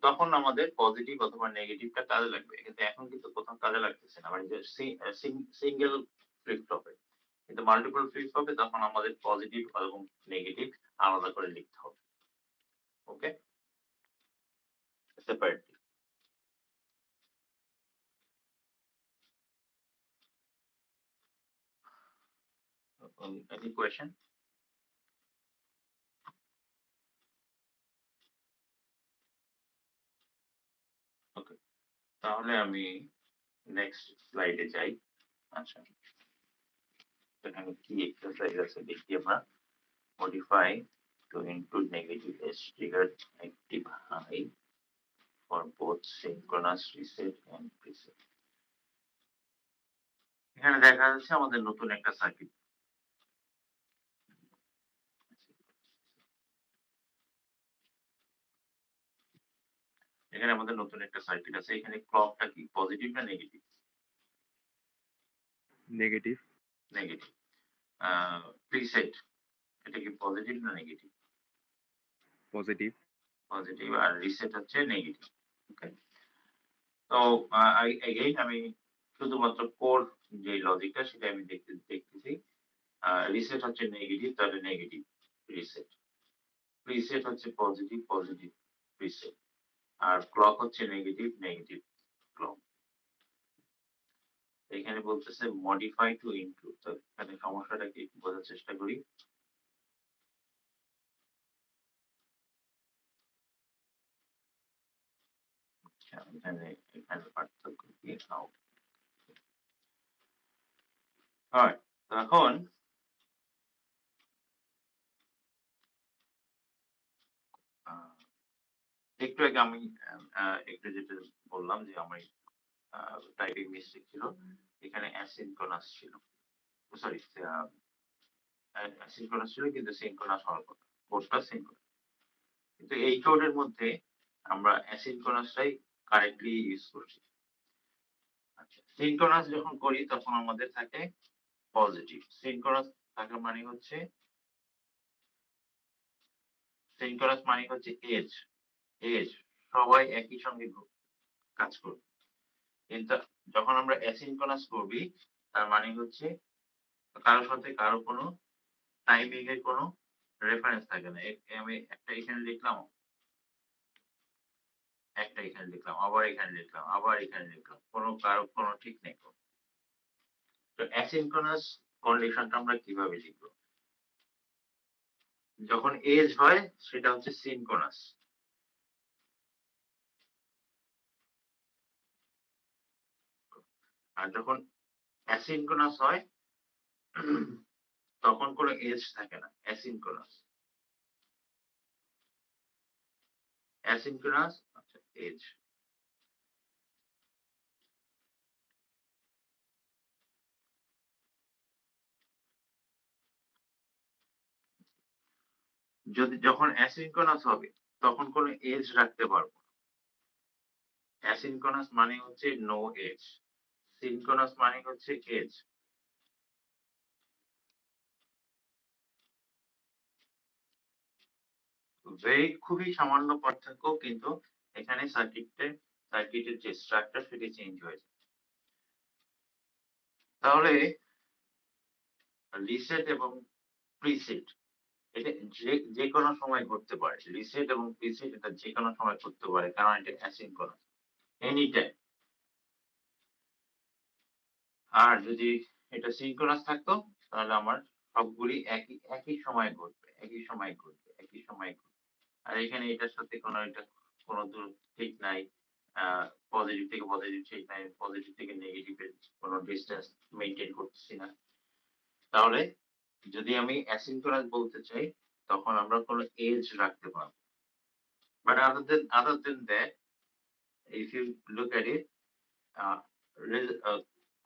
তখন আমাদের পজিটিভ অথবা নেগেটিভটা কাজে লাগবে, কিন্তু এখন কিন্তু কোথাও কাজে লাগতেছে না। মানে সিঙ্গেল ফ্লিপ ফ্লপে কিন্তু মাল্টিপল ফ্লিপ হবে তখন আমাদের পজিটিভ এবং নেগেটিভ আলাদা করে লিখতে হবে। ওকে, সেপারেটলি। Any question? ওকে, তাহলে আমি নেক্সট স্লাইডে যাই। আচ্ছা, এখানে কি এক্সারসাইজ আছে দেখি আমরা। Modify to include negative edge trigger active high for both synchronous reset and preset. এখানে দেখা যাচ্ছে আমাদের নতুন একটা সার্কিট। এখানে আমাদের নতুন একটা সার্কিট আছে। এখানে ক্লকটা কি পজিটিভ না নেগেটিভ? নেগেটিভ। নেগেটিভ। প্রিসেট এটা কি পজিটিভ না নেগেটিভ? পজিটিভ। পজিটিভ। আর রিসেট হচ্ছে নেগেটিভ। ওকে, তো এগেইন আমি শুধুমাত্র কোর যে লজিকটা সেটা আমি দেখতেছি। রিসেট হচ্ছে নেগেটিভ, তাহলে নেগেটিভ রিসেট। প্রিসেট হচ্ছে পজিটিভ, পজিটিভ প্রিসেট। আর ক্লক হচ্ছে নেগেটিভ, নেগেটিভ ক্লক। এখানে বলতেছে মডিফাই টু ইনক্লুড। তো এখানে সমস্যাটা কি বোঝার চেষ্টা করি। আচ্ছা, এখানে পার্থক্য কি? হয় এখন একটু আগে আমি একটু যেটা বললাম যে আমি টাইপিং মিস্টেক ছিল। এখানে অ্যাসিনক্রোনাস ছিল, সরি অ্যাসিনক্রোনাস ছিল কিন্তু সিনক্রোনাস হওয়ার কথা। কোডটা সিনক্রোনাস, কিন্তু এই কোডের মধ্যে আমরা অ্যাসিনক্রোনাসটাই কারেক্টলি ইউজ করছি। আচ্ছা, সিনক্রোনাস যখন করি তখন আমাদের থাকে পজিটিভ। সিনক্রোনাস থাকা মানে হচ্ছে সিনক্রোনাস মানে হচ্ছে এজ এজ সবাই একই সঙ্গে কাজ করবে। কিন্তু যখন আমরা অ্যাসিনক্রোনাস করবি তার মানে হচ্ছে কারোর সাথে কারো কোনো টাইমিং এর কোনো রেফারেন্স থাকে না। আমি একটা এখানে লিখলাম, একটা এখানে লিখলাম, আবার এখানে লিখলাম, আবার এখানে লিখলাম, কারো কোনো ঠিক নেই। তো অ্যাসিনক্রোনাস কন্ডিশনটা আমরা কিভাবে লিখব? যখন এজ হয় সেটা হচ্ছে সিনক্রোনাস, আর যখন অ্যাসিনক্রোনাস হয় তখন কোনো এজ থাকে না। অ্যাসিনক্রোনাস অ্যাসিনক্রোনাস আচ্ছা এজ। যখন অ্যাসিনক্রোনাস হবে তখন কোনো এজ রাখতে পারবো না। অ্যাসিনক্রোনাস মানে হচ্ছে নো এজ, সিনক্রোনাস মানে হচ্ছে এজ। খুবই সামান্য পার্থক্য, কিন্তু এখানে সার্কিটের যে স্ট্রাকচার সেটি চেঞ্জ হয়েছে। তাহলে রিসেট এবং প্রিসেট এটা যে কোনো সময় ঘটতে পারে। রিসেট এবং প্রিসেট এটা যে কোনো সময় করতে পারে, কারণ এটা অ্যাসিনক্রোনাস, এনি টাইম। আর যদি এটা সিনক্রোনাস থাকতো তাহলে আমার সবগুলি একই সময় ঘটবে, একই সময় ঘটবে, একই সময় ঘটবে। আর এখানে এটার সাথে কোনো দূর ঠিক নাই। পজিটিভ থেকে পজিটিভ ঠিক নাই, পজিটিভ থেকে নেগেটিভের কোনো ডিস্টেন্স মেনটেন করতেছি না। তাহলে যদি আমি অ্যাসিনক্রোনাস বলতে চাই তখন আমরা কোনো এজ রাখতে পারবো। But other than that, if you look at it, uh,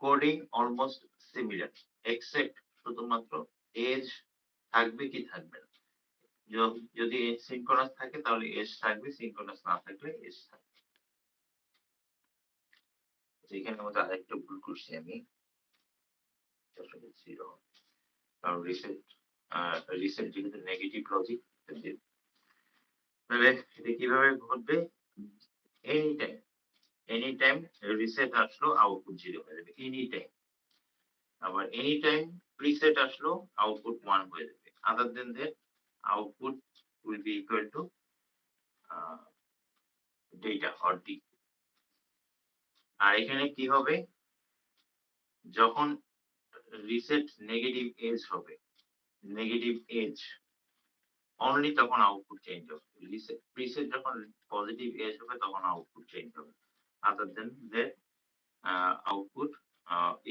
coding almost similar except শুধুমাত্র এজ থাকবে কি থাকবে না। যদি সিনক্রোনাস থাকে তাহলে এজ থাকবে, সিনক্রোনাস না থাকলে এজ থাকবে। এখানে মধ্যে আরেকটা ভুল করছি আমি, জিরো, কারণ রিসেট যেহেতু নেগেটিভ লজিক, তাহলে এটা কিভাবে ঘটবে? এনি টাইম রিসেট আসলো আউটপুট জিরো হয়ে যাবে এনি টাইম। আবার এনি টাইম প্রিসেট আসলো আউটপুট 1 হয়ে যাবে, other then that output will be equal to data or D. আর এখানে কি হবে, যখন রিসেট নেগেটিভ এজ হবে, নেগেটিভ এজ অনলি তখন আউটপুট চেঞ্জ হবে। প্রিসেট যখন পজিটিভ এজ হবে তখন আউটপুট চেঞ্জ হবে, other then that output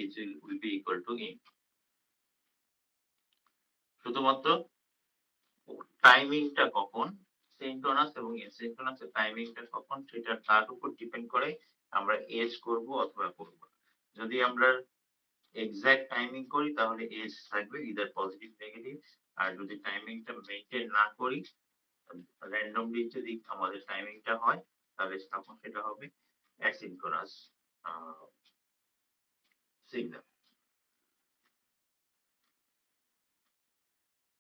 is will be equal to in. শুধুমাত্র টাইমিংটা কখন, সিনক্রোনাস এবং অ্যাসিনক্রোনাস এর টাইমিংটা কখন সেটা তার উপর ডিপেন্ড করে আমরা এজ করব অথবা করব না। যদি আমরা এক্সাক্ট টাইমিং করি তাহলে এজ থাকবে ইদার পজিটিভ নেগেটিভ, আর যদি টাইমিংটা মেইনটেইন না করি, র্যান্ডমলি যদি আমাদের টাইমিংটা হয় তাহলে তখন সেটা হবে asynchronous signal.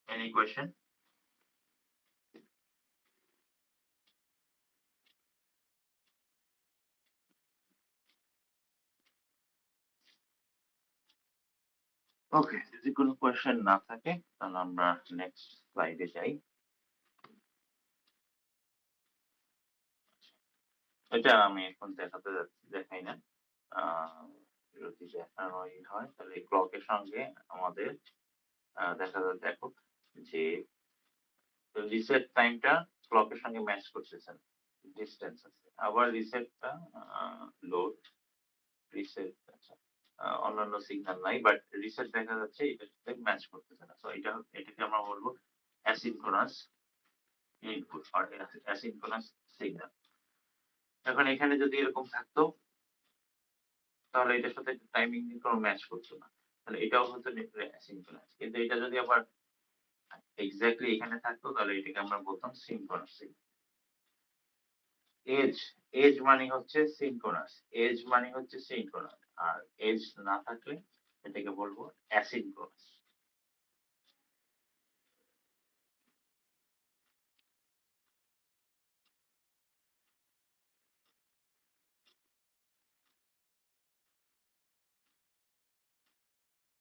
Any question? Okay, যদি কোনো কোয়েশ্চেন না থাকে তাহলে আমরা নেক্সট স্লাইডে যাই। এটা আমি এখন দেখাই না, যদি দেখানোই হয় তাহলে ক্লকের সঙ্গে আমাদের দেখো যে রিসেট টাইমটা ক্লকের সঙ্গে ম্যাচ করতেছে, ডিস্টেন্স আছে, আবার রিসেটটা লোড রিসেট, আচ্ছা অন্যান্য সিগন্যাল নাই, বাট রিসেট দেখা যাচ্ছে এটার সাথে ম্যাচ করতেছে না, সো এটাকে আমরা বলবো অ্যাসিনক্রোনাস ইনপুট আর অ্যাসিনক্রোনাস সিগন্যাল। এখন এখানে যদি এরকম থাকতো তাহলে এটার সাথে টাইমিং কোনো ম্যাচ করছে না, তাহলে এটাও হতো অ্যাসিনক্রোনাস। কিন্তু এটা যদি আবার এক্স্যাক্টলি এখানে থাকতো তাহলে এটাকে আমরা বলতাম সিনক্রোনাস। এজ, এজ মানে হচ্ছে সিনক্রোনাস, এজ মানে হচ্ছে সিনক্রোনাস, আর এজ না থাকলে এটাকে বলবো অ্যাসিনক্রোনাস।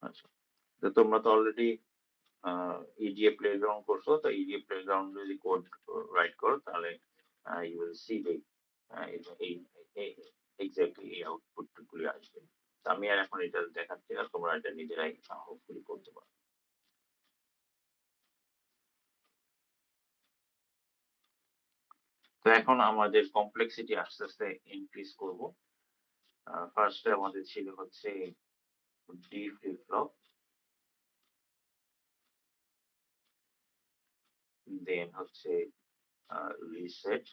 আচ্ছা, তো তোমরা তো অলরেডি ইডিএ প্লেগ্রাউন্ড করছো, তো ইডিএ প্লেগ্রাউন্ড যদি কোড রাইট করো তাহলে ইউ উইল সি এই এক্স্যাক্টলি এই আউটপুট গুলি আসবে। তো আমি আর এখন এটা দেখাচ্ছি না, তোমরা এটা নিজেরাই হোপফুলি করতে পারো। তো এখন আমাদের কমপ্লেক্সিটি আস্তে আস্তে ইনক্রিজ করব। ফার্স্টে আমাদের ছিল হচ্ছে ডি ফ্লিপ ফ্লপ, দেন হচ্ছে রিসেট,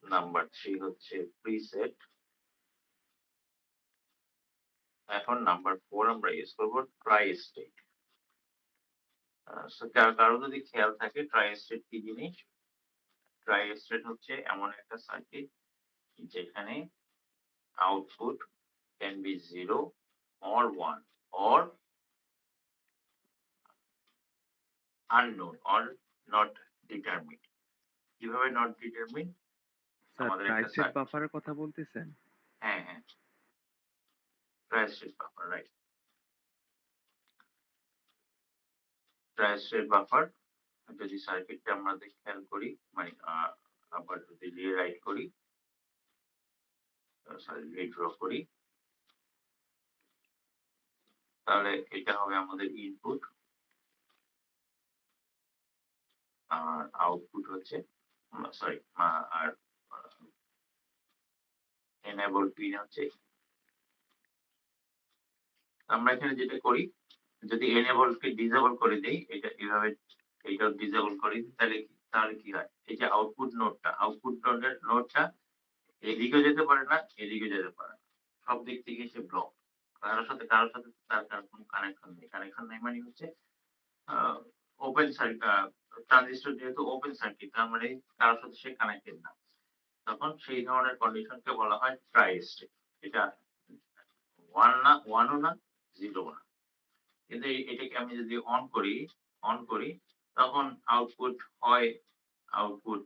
নাম্বার 3 হচ্ছে প্রিসেট, এখন নাম্বার 4 আমরা ইউজ করব ট্রাই স্টেট। কারো যদি খেয়াল থাকে ট্রাই স্টেট কি জিনিস, ট্রাই স্টেট হচ্ছে এমন একটা সার্কিট যেখানে output can be 0 or 1 or unknown or not determined। কিভাবে নট ডিটারমিন? স্যার আমাদের একটা ট্রাইস্টেট বাফারের কথা বলতেছেন? হ্যাঁ হ্যাঁ, try state buffer, right, try state buffer. যদি সার্কিটটা আমরা খেয়াল করি, মানে আবার যদি রিরাইট করি, সরি রিড্র করি, তাহলে এটা হবে আমাদের ইনপুট, আর আউটপুট হচ্ছে সরি আর এনেবল পিন হচ্ছে। আমরা এখানে যেটা করি, যদি এনেবল কে ডিসেবল করে দেই, এটা এভাবে এইটা ডিসেবল করে দিই, তাহলে কি হয়, এই যে আউটপুট নোডটা এদিকেও যেতে পারে না এদিকেও যেতে পারে না, সব দিক থেকে সে ব্লক, কারোর সাথে তার কোনো কানেকশন নেই, মানে হচ্ছে ওপেন সার্কিট, ট্রানজিস্টর যেহেতু ওপেন সার্কিট তার মানে কারোর সাথে সে কানেক্টেড না, তখন সেই ধরনের কন্ডিশনকে বলা হয় ট্রাই স্টেট। এটা ওয়ানও না জিরো না, কিন্তু এটাকে আমি যদি অন করি তখন আউটপুট হয় আউটপুট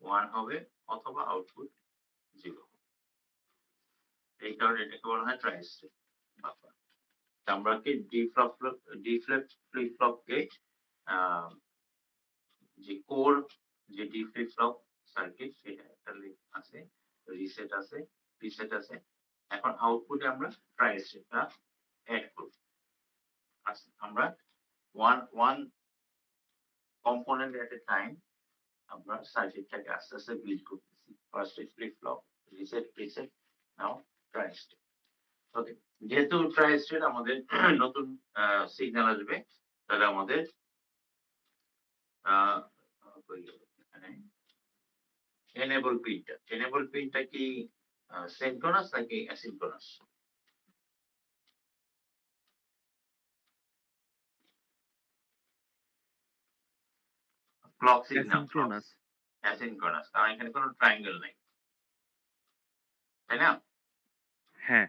1 হবে অথবা আউটপুট 0 হবে। এই কারণে এটাকে বলা হয় ট্রাই স্টেট বাফার। আমরা কি ডি ফ্লিপ ফ্লপ কে যে কোর যে ডি ফ্লিপ ফ্লপ সার্কিট সেটা একটা আছে, রিসেট আছে। এখন আউটপুটে আমরা ট্রাই স্টেটটা অ্যাড করব। আমরা one component at a time আমরা সার্কিটটাকে আস্তে আস্তে বিল্ড করতেছি। ফার্স্ট ফ্লিপ ফ্লপ, রিসেট, নাও ট্রাই স্টেট। ওকে, যেহেতু ট্রাই স্টেট আমাদের নতুন সিগন্যাল আসবে, তাহলে আমাদের এখানে এনেবল পিনটা কি সিনক্রোনাস নাকি asynchronous? Clock signal asynchronous. Asynchronous, কারণ এখানে কোনো ট্রায়াঙ্গেল নেই, তাই না? হ্যাঁ।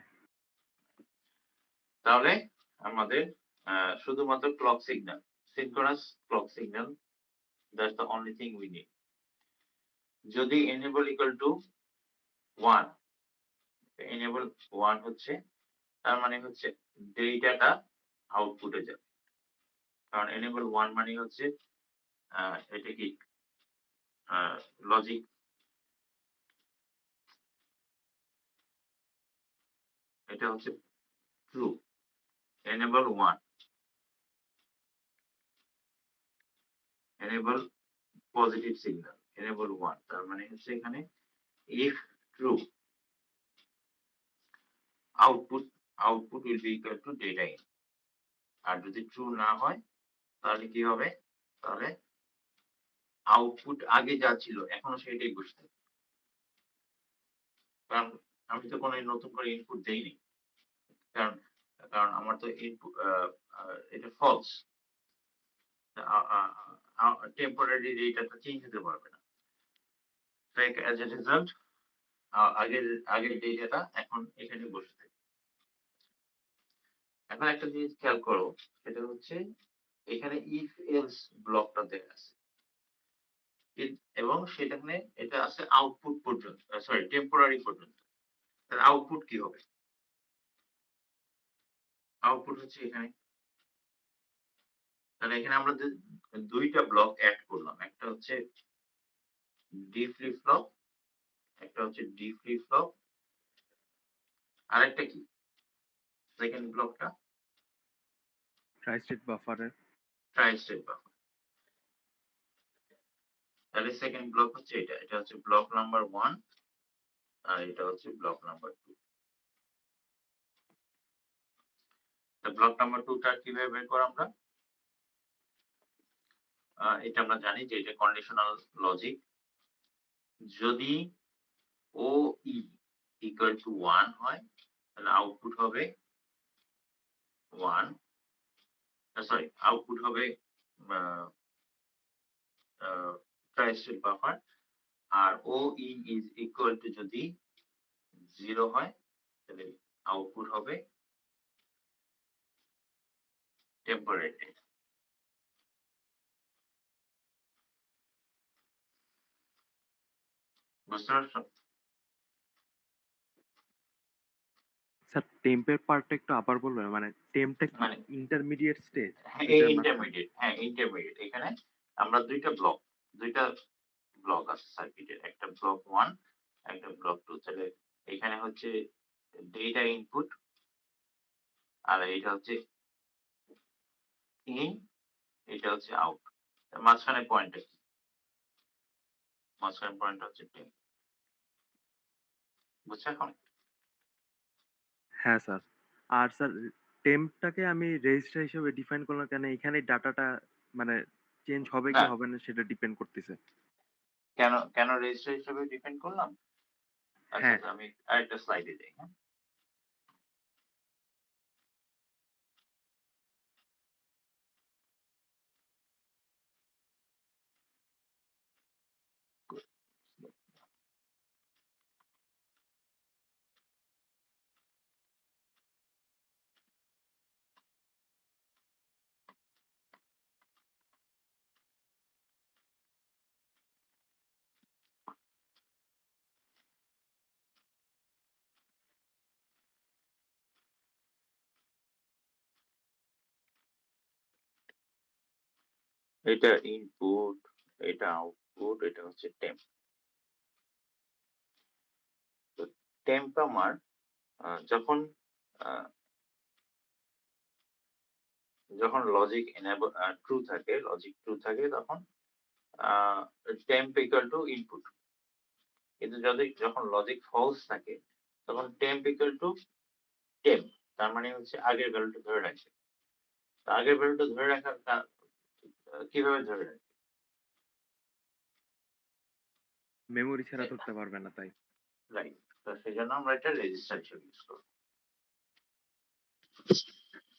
তাহলে আমাদের শুধুমাত্র clock signal, synchronous clock signal, that's the only thing we need. যদি এনেবল ইকুয়াল টু 1, এনেবল 1 হচ্ছে, তার মানে হচ্ছে ডেটাটা আউটপুটে যাবে। কারণ এনেবল 1 মানে হচ্ছে এটা কি লজিক, এটা হচ্ছে true. Enable 1, enable positive signal, enable 1, তার মানে হচ্ছে এখানে if true output will be equal to data in. আর যদি ট্রু না হয় তাহলে কি হবে? তাহলে আউটপুট আগে যা ছিল এখনো সেটাই বসে থাকবে, কারণ আমি তো কোনো নতুন করে ইনপুট দেইনি। কারণ কারণ আমার তো ইনপুট এটা ফলস, টেম্পোরারি ডেটাটা চেঞ্জ হতে পারবে না। তো অ্যাজ এ রেজাল্ট আগের ডেটাটা এখন এখানে বসে থাকে। এখন একটা জিনিস খেয়াল করো, সেটা হচ্ছে এখানে ইফ এলস ব্লকটা দেয়া আছে এবং সেখানে এটা আছে আউটপুট পর্যন্ত, সরি টেম্পোরারি পর্যন্ত। তাহলে আউটপুট কি হবে? আউটপুট হচ্ছে এখানে। তাহলে এখানে আমরা দুইটা ব্লক অ্যাড করলাম, একটা হচ্ছে ডি ফ্লিপ ফ্লপ, একটা হচ্ছে ডি ফ্লিপ ফ্লপ, আরেকটা কি সেকেন্ড ব্লকটা? ট্রাই স্টেট বাফারের। Tri state buffer. তাহলে সেকেন্ড ব্লক হচ্ছে এটা হচ্ছে ব্লক নাম্বার 1 আর এটা হচ্ছে ব্লক নাম্বার 2। তা ব্লক নাম্বার 2 টা কিভাবে বের করব আমরা? এটা আমরা জানি যে এটা কন্ডিশনাল লজিক। যদি ও ই ইকুয়াল টু 1 হয় তাহলে আউটপুট হবে 1, সরি আউটপুট হবে ট্রাই স্টেট বাফার। আর O E is equal to যদি 0 হয় তাহলে আউটপুট হবে টেম্পোরারি। বুঝতে পারছো? স্যার টেম্পের পার্টটা একটু আবার বলবেন? মানে টেম্পটা কি মানে ইন্টারমিডিয়েট স্টেজ হ্যাঁ, দুইটার মাঝখানে? ইন্টারমিডিয়েট, হ্যাঁ ইন্টারমিডিয়েট। এখানে আমরা দুইটা ব্লক আছে সার্কিটের, একটা ব্লক 1 একটা ব্লক 2। তাহলে এখানে হচ্ছে ডেটা ইনপুট আর এটা হচ্ছে ইন, এটা হচ্ছে আউট। মাঝখানে পয়েন্টটা কি? মাঝখানে পয়েন্ট হচ্ছে টেম্প। বুঝছো এখন? হ্যাঁ স্যার। আর স্যার টেম্পটাকে আমি রেজিস্টার হিসেবে ডিফাইন করলাম কেন? এখানে ডাটাটা মানে চেঞ্জ হবে কি না, হবে না সেটা ডিপেন্ড করতেছে। কেন রেজিস্টার হিসেবে ডিপেন্ড করলাম? আচ্ছা হ্যাঁ। আচ্ছা, আমি আরেকটা স্লাইডে যাই। হ্যাঁ, এটা ইনপুট, এটা আউটপুট, এটা হচ্ছে টেম্প। তো টেম্প আমার যখন আহ, যখন লজিক এনেবল ট্রু থাকে, লজিক ট্রু থাকে, তখন টেম্প ইকুয়াল টু ইনপুট। কিন্তু যদি যখন লজিক ফলস থাকে, তখন টেম্প ইকুয়াল টু টেম্প। তার মানে হচ্ছে আগের ভ্যালুটা ধরে রাখছে। তো আগের ভ্যালুটা ধরে রাখার কিভাবে ধরে রাখবে? মেমোরি ছাড়া ধরতে পারবে না তাই। রাইট। তো সেই জন্য আমরা এটা রেজিস্টার হিসেবে ইউজ করবো।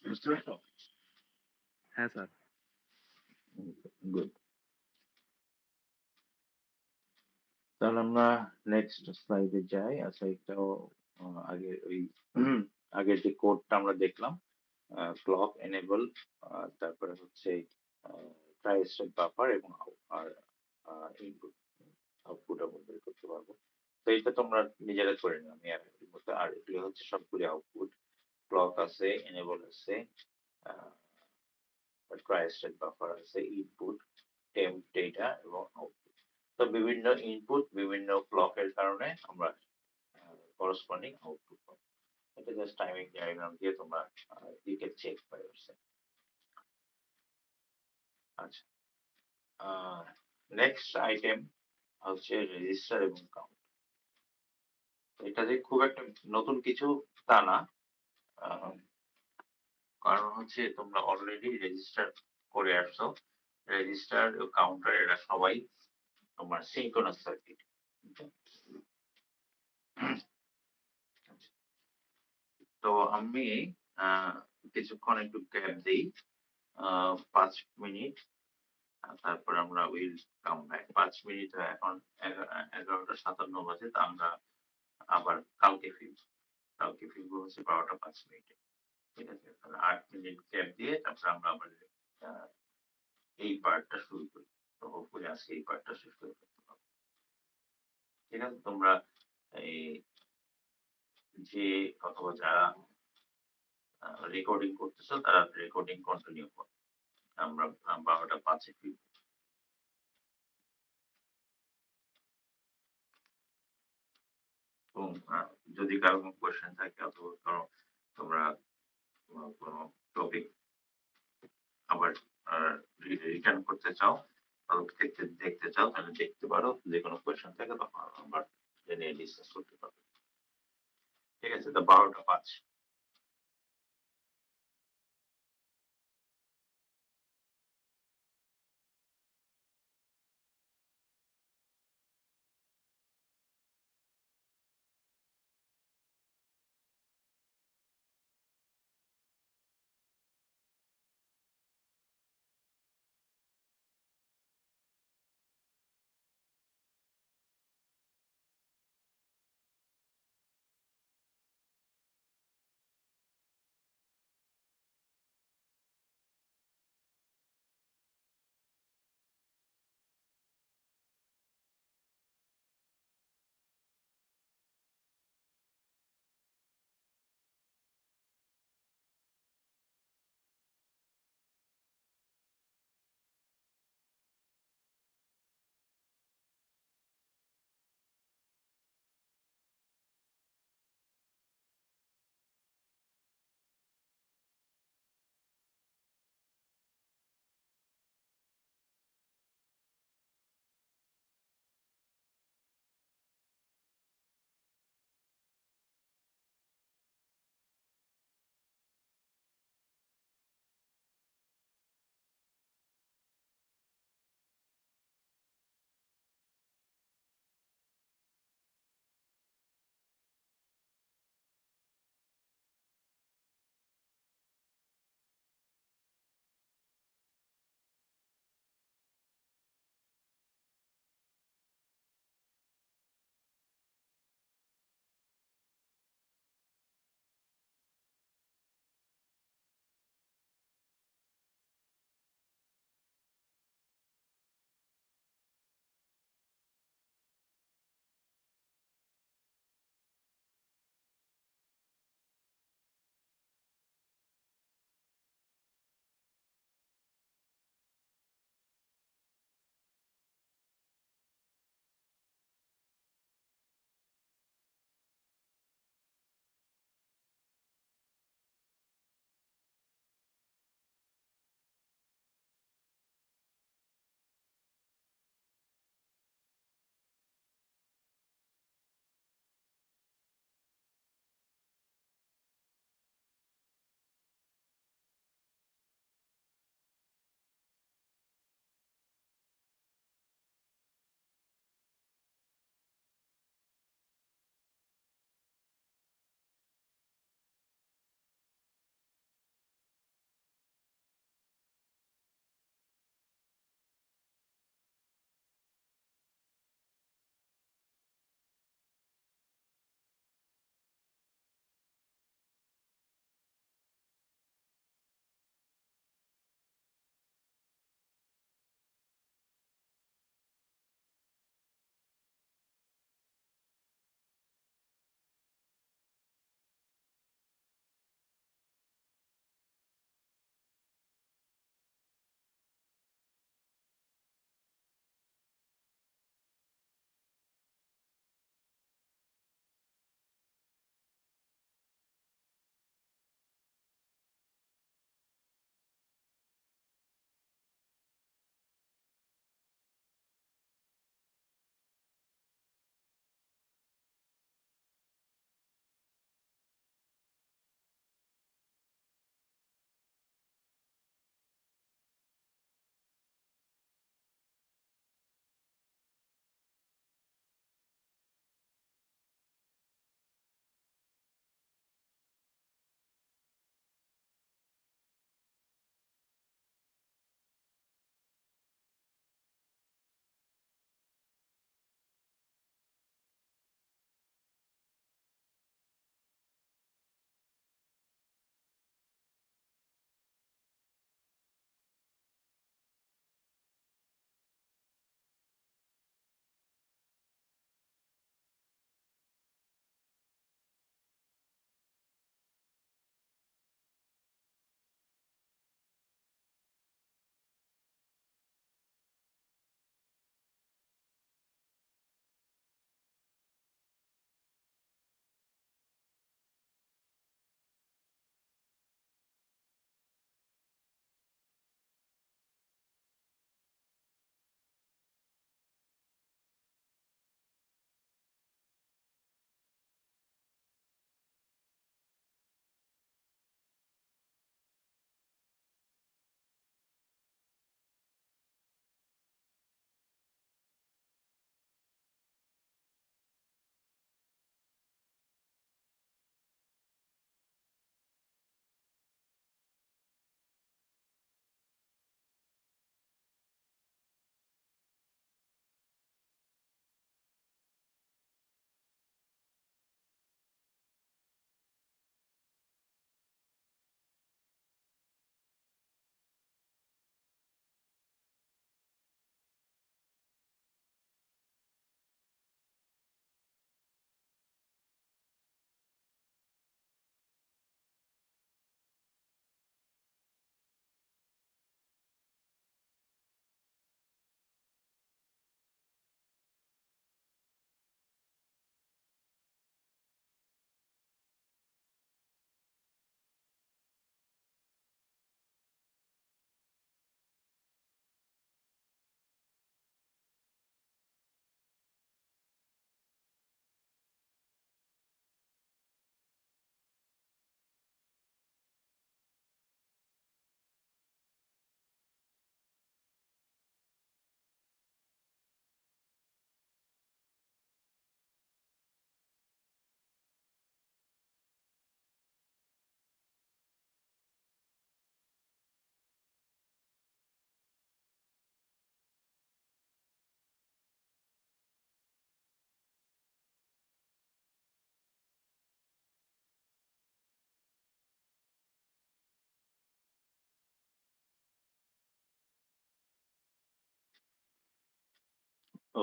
বুঝতে পারছো? হ্যাঁ স্যার। গুড। তাহলে আমরা নেক্সট স্লাইডে যাই। আচ্ছা, এটাও আগে ওই আগের যে কোডটা আমরা দেখলাম, ক্লক এনেবল, তারপরে হচ্ছে ট্রাই স্টেপ বাফার এবং আর ইনপুট আউটপুট আমরা বের করতে পারবো। তো এটা তোমরা নিজেরা করে নিও, আমি আর এর মধ্যে। আর এগুলো হচ্ছে সবগুলি আউটপুট। ক্লক আছে, এনেবল আছে, ট্রাই স্টেপ বাফার আছে, ইনপুট, টেম্প, ডেটা এবং আউটপুট। তো বিভিন্ন ইনপুট, বিভিন্ন ক্লকের কারণে আমরা করসপন্ডিং আউটপুট পাবো। এটা জাস্ট টাইমিং ডায়াগ্রাম দিয়ে তোমরা দিকে চেক বাই yourself। আচ্ছা, নেক্সট আইটেম হচ্ছে রেজিস্টার এবং কাউন্ট। এটা যে খুব একটা নতুন কিছু তা না, আহ, কারণ হচ্ছে তোমরা অলরেডি রেজিস্টার করে আসছো। রেজিস্টার ও কাউন্টার এরা সবাই তোমার সিঙ্ক্রোনাস সার্কিট। তো আমি আহ, কিছুক্ষণ একটু গ্যাপ দিই, 5 মিনিট, তারপর আমরা উইল কাম ব্যাক। 5 মিনিট, এখন 11টা 57 বাজে। তা আমরা আবার কালকে ফিরবো। কালকে ফিরবো হচ্ছে 12টা 5 মিনিটে। ঠিক আছে, তাহলে 8 মিনিট গ্যাপ দিয়ে তারপর আমরা আবার আহ, এই পার্টটা শুরু করি। তো হোপফুলি আজকে এই পার্টটা শেষ করে ফেলতে পারবো। ঠিক আছে, তোমরা এই যে অথবা যারা রেকর্ডিং করতেছো তারা রেকর্ডিং কন্টিনিউ করো। আমরা 12টা 5-এ ফিরবো। এবং যদি কারো কোনো কোয়েশ্চেন থাকে অথবা কারো তোমরা কোনো টপিক আবার রিটার্ন করতে চাও, দেখতে দেখতে চাও, তাহলে দেখতে পারো। যে কোনো কোয়েশ্চেন থাকে তখন আবার নিয়ে ডিসকাস করতে পারো। ঠিক আছে, তো 12টা 5।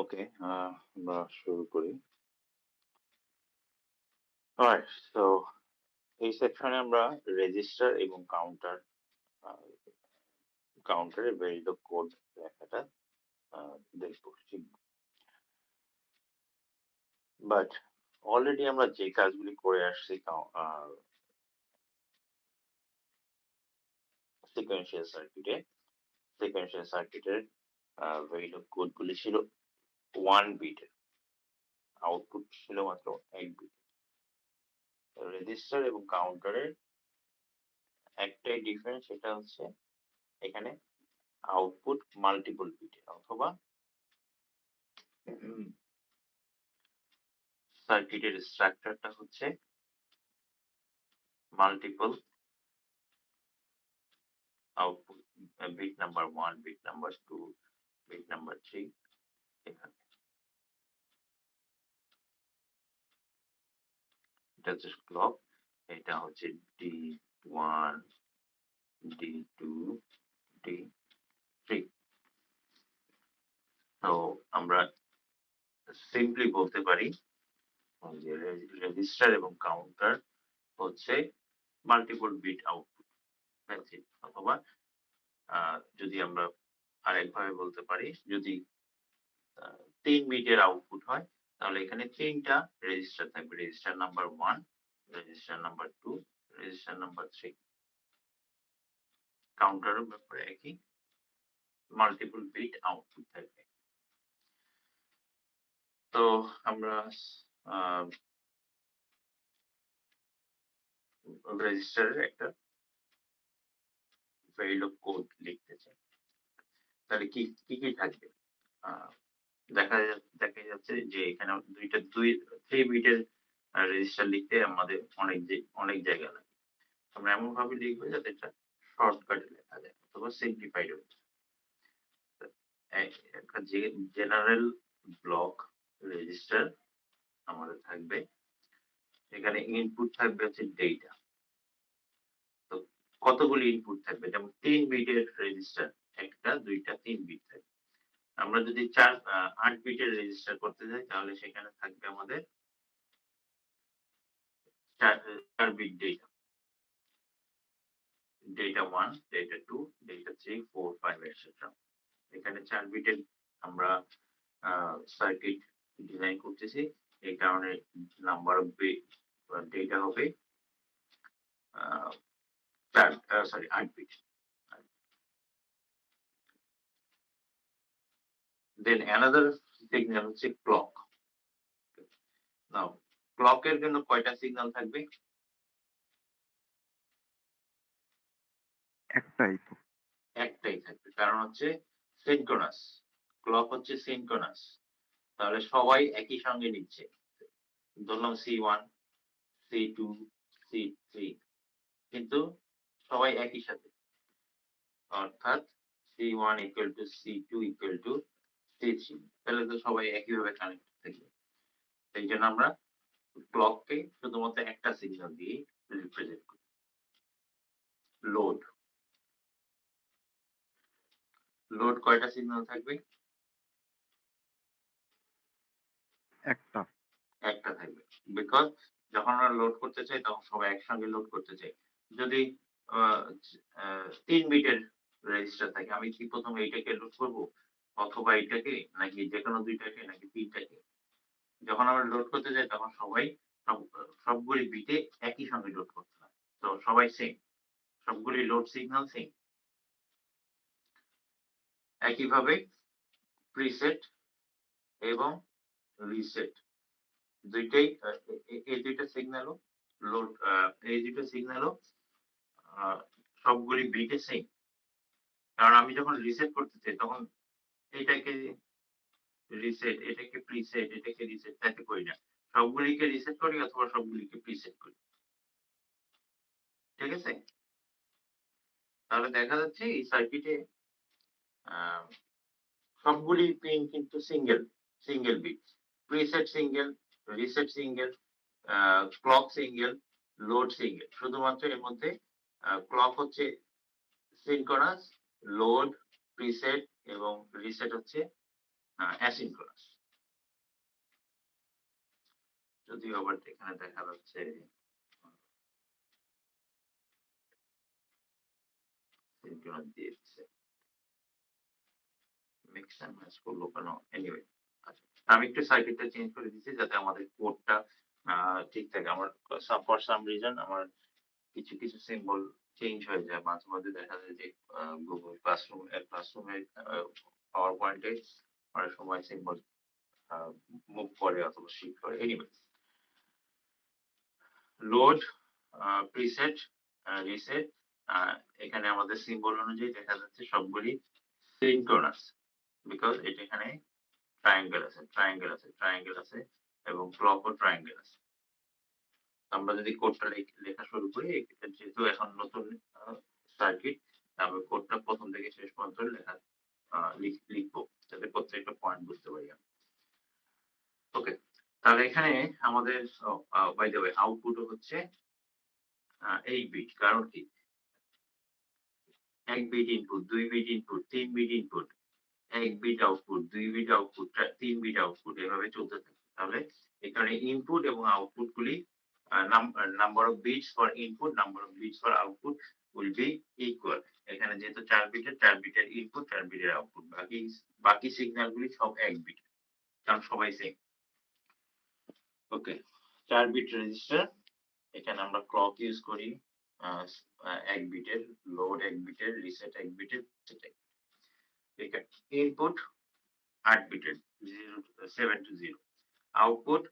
ওকে, আমরা শুরু করি। অলরাইট, সো এই সেকশনে আমরা রেজিস্টার এবং কাউন্টারের ভ্যালিড কোড লেখাটা দেখবো, শিখবো। বাট অলরেডি আমরা যে কাজগুলি করে আসছি সিকোয়েন্সিয়াল সার্কিটের ভ্যালিড কোডগুলি ছিল 1 বিটের, আউটপুট ছিল মাত্র 1 বিট। রেজিস্টার এবং কাউন্টারের একটাই ডিফারেন্স, সেটা হচ্ছে এখানে আউটপুট মাল্টিপল বিটের, অথবা সার্কিটের স্ট্রাকচারটা হচ্ছে multiple output, bit number 1, bit number 2, bit number 3। এখানে এটা হচ্ছে ক্লক, এটা হচ্ছে D1, D2, D3। তো আমরা সিম্পলি বলতে পারি যে রেজিস্টার এবং কাউন্টার হচ্ছে মাল্টিপল বিট আউটপুট, অথবা যদি আমরা আরেকভাবে বলতে পারি, যদি 3 বিটের আউটপুট হয়, তাহলে এখানে 3টা রেজিস্টার থাকবে, register number 1, register number 2, register number 3। কাউন্টারের ব্যাপারে একই, মাল্টিপল বিট আউটপুট থাকবে। তো আমরা রেজিস্টারের একটা ভ্যারিড কোড লিখতে চাই, তাহলে কি কি থাকবে? দেখা যাচ্ছে যে এখানে 3 বিটের রেজিস্টার লিখতে আমাদের অনেক জায়গা লাগে। আমরা এমন ভাবে লিখবো যাতে এটা শর্টকাটে লেখা যায়, অথবা সিম্পলিফাইড হয়ে যায়। একটা জেনারেল ব্লক রেজিস্টার আমাদের থাকবে, এখানে ইনপুট থাকবে হচ্ছে ডেটা। তো কতগুলি ইনপুট থাকবে? যেমন 3 বিটের রেজিস্টার, 1টা 2টা 3 বিট থাকবে। আমরা যদি 8 বিটের রেজিস্টার করতে যাই, তাহলে সেখানে থাকবে আমাদের 4 bit data 1, data 2, data 3, 4, 5 etcetera. এখানে 4 বিটের আমরা সার্কিট ডিজাইন করতেছি, এই কারণে নাম্বার অফ ডেটা হবে 8 বিট। দেন অ্যানাদার সিগন্যাল হচ্ছে ক্লক। নাও ক্লকের জন্য কয়টা সিগন্যাল থাকবে? একটাই তো। একটাই থাকবে, কারণ হচ্ছে সিনক্রোনাস, ক্লক হচ্ছে সিনক্রোনাস। তাহলে সবাই একই সঙ্গে নিচ্ছে, ধরলাম C1, C2, C3, কিন্তু সবাই একই সাথে, অর্থাৎ C1 equal to C2 equal to C3, তাহলে তো সবাই একইভাবে কানেক্টেড থাকবে। সেই জন্য আমরা ক্লককে শুধুমাত্র একটা সিগন্যাল দিয়ে রিপ্রেজেন্ট করি। লোড কয়টা সিগন্যাল থাকবে? একটা থাকবে, বিকজ যখন আমরা লোড করতে চাই তখন সবাই একসঙ্গে লোড করতে চাই। যদি 3 বিটের রেজিস্টার থাকে, আমি কি প্রথমে এইটাকে লোড করব, অথবা এইটাকে, নাকি যে কোনো দুইটাকে, নাকি 3টাকে? যখন আমরা লোড করতে যাই তখন সবগুলি বিটে একই সঙ্গে লোড করতে হয়, তো সবাই সেম, সবগুলি লোড সিগন্যাল সেম। একইভাবে প্রিসেট এবং রিসেট দুইটাই, এই দুইটা সিগন্যালও লোড, এই দুইটা সিগন্যালও সবগুলি বিটে সেম। কারণ আমি যখন রিসেট করতে চাই তখন এটাকে রিসেট, এটাকে প্রিসেট, এটাকে রিসেট তাতে করি না, সবগুলিকে রিসেট করি অথবা সবগুলিকে প্রিসেট করি। ঠিক আছে? তাহলে দেখা যাচ্ছে এই সার্কিটে সবগুলি পিন কিন্তু single bit, preset single, reset single, clock single, load single. শুধুমাত্র এর মধ্যে ক্লক হচ্ছে সিনক্রোনাস, লোড, প্রিসেট এবং রিসেট হচ্ছে অ্যাসিনক্রোনাস। যদিও আবার এখানে দেখা যাচ্ছে সিনক্রোনাস দিয়ে দিচ্ছে, মিক্স অ্যান্ড ম্যাচ করলো কেন? এনিওয়ে, আচ্ছা আমি একটু সার্কিটটা চেঞ্জ করে দিচ্ছি যাতে আমাদের কোডটা ঠিক থাকে। আমার ফর সাম রিজন আমার কিছু কিছু সিম্বল চেঞ্জ হয়ে যায়, মাঝে মাঝে দেখা যায় যে গুগল ক্লাসরুমে পাওয়ার পয়েন্টে অনেক সময় সিম্বল মুভ করে অথবা শিফট করে। এনিওয়ে, লোড, প্রিসেট, রিসেট, এখানে আমাদের সিম্বল অনুযায়ী দেখা যাচ্ছে সবগুলি সিনক্রোনাস, বিকজ এটা এখানে ট্রায়াঙ্গেল আছে, ট্রায়াঙ্গেল আছে, ট্রায়াঙ্গেল আছে এবং ক্লক ও ট্রায়াঙ্গেল আছে। আমরা যদি কোডটা লেখা শুরু করি, যেহেতু এখন নতুন সার্কিট, আমি কোডটা প্রথম থেকে শেষ পর্যন্ত লেখা লিখবো যাতে প্রত্যেকটা পয়েন্ট বুঝতে পারি। ওকে, তাহলে এখানে আমাদের বাই দ্য ওয়ে আউটপুট হচ্ছে 8 বিট। কারণ কি 1 bit input, 2 bit input, 3 bit input, 1 bit output, 2 bit output, 3 bit output, এভাবে চলতে থাকে। তাহলে এখানে ইনপুট এবং আউটপুট গুলি number of bits for input, number of bits for output will be equal. এখানে যেহেতু 4 বিটের ইনপুট, 4 বিটের আউটপুট, বাকি সিগন্যাল গুলি সব 1 বিট, কারণ সবাই সেম। ওকে, 4 বিট রেজিস্টার, এখানে আমরা ক্লক ইউজ করি 1 বিটের, লোড 1 বিটের, রিসেট 1 বিটের, ঠিক আছে। ইনপুট 8 বিটের 7 to 0, আউটপুট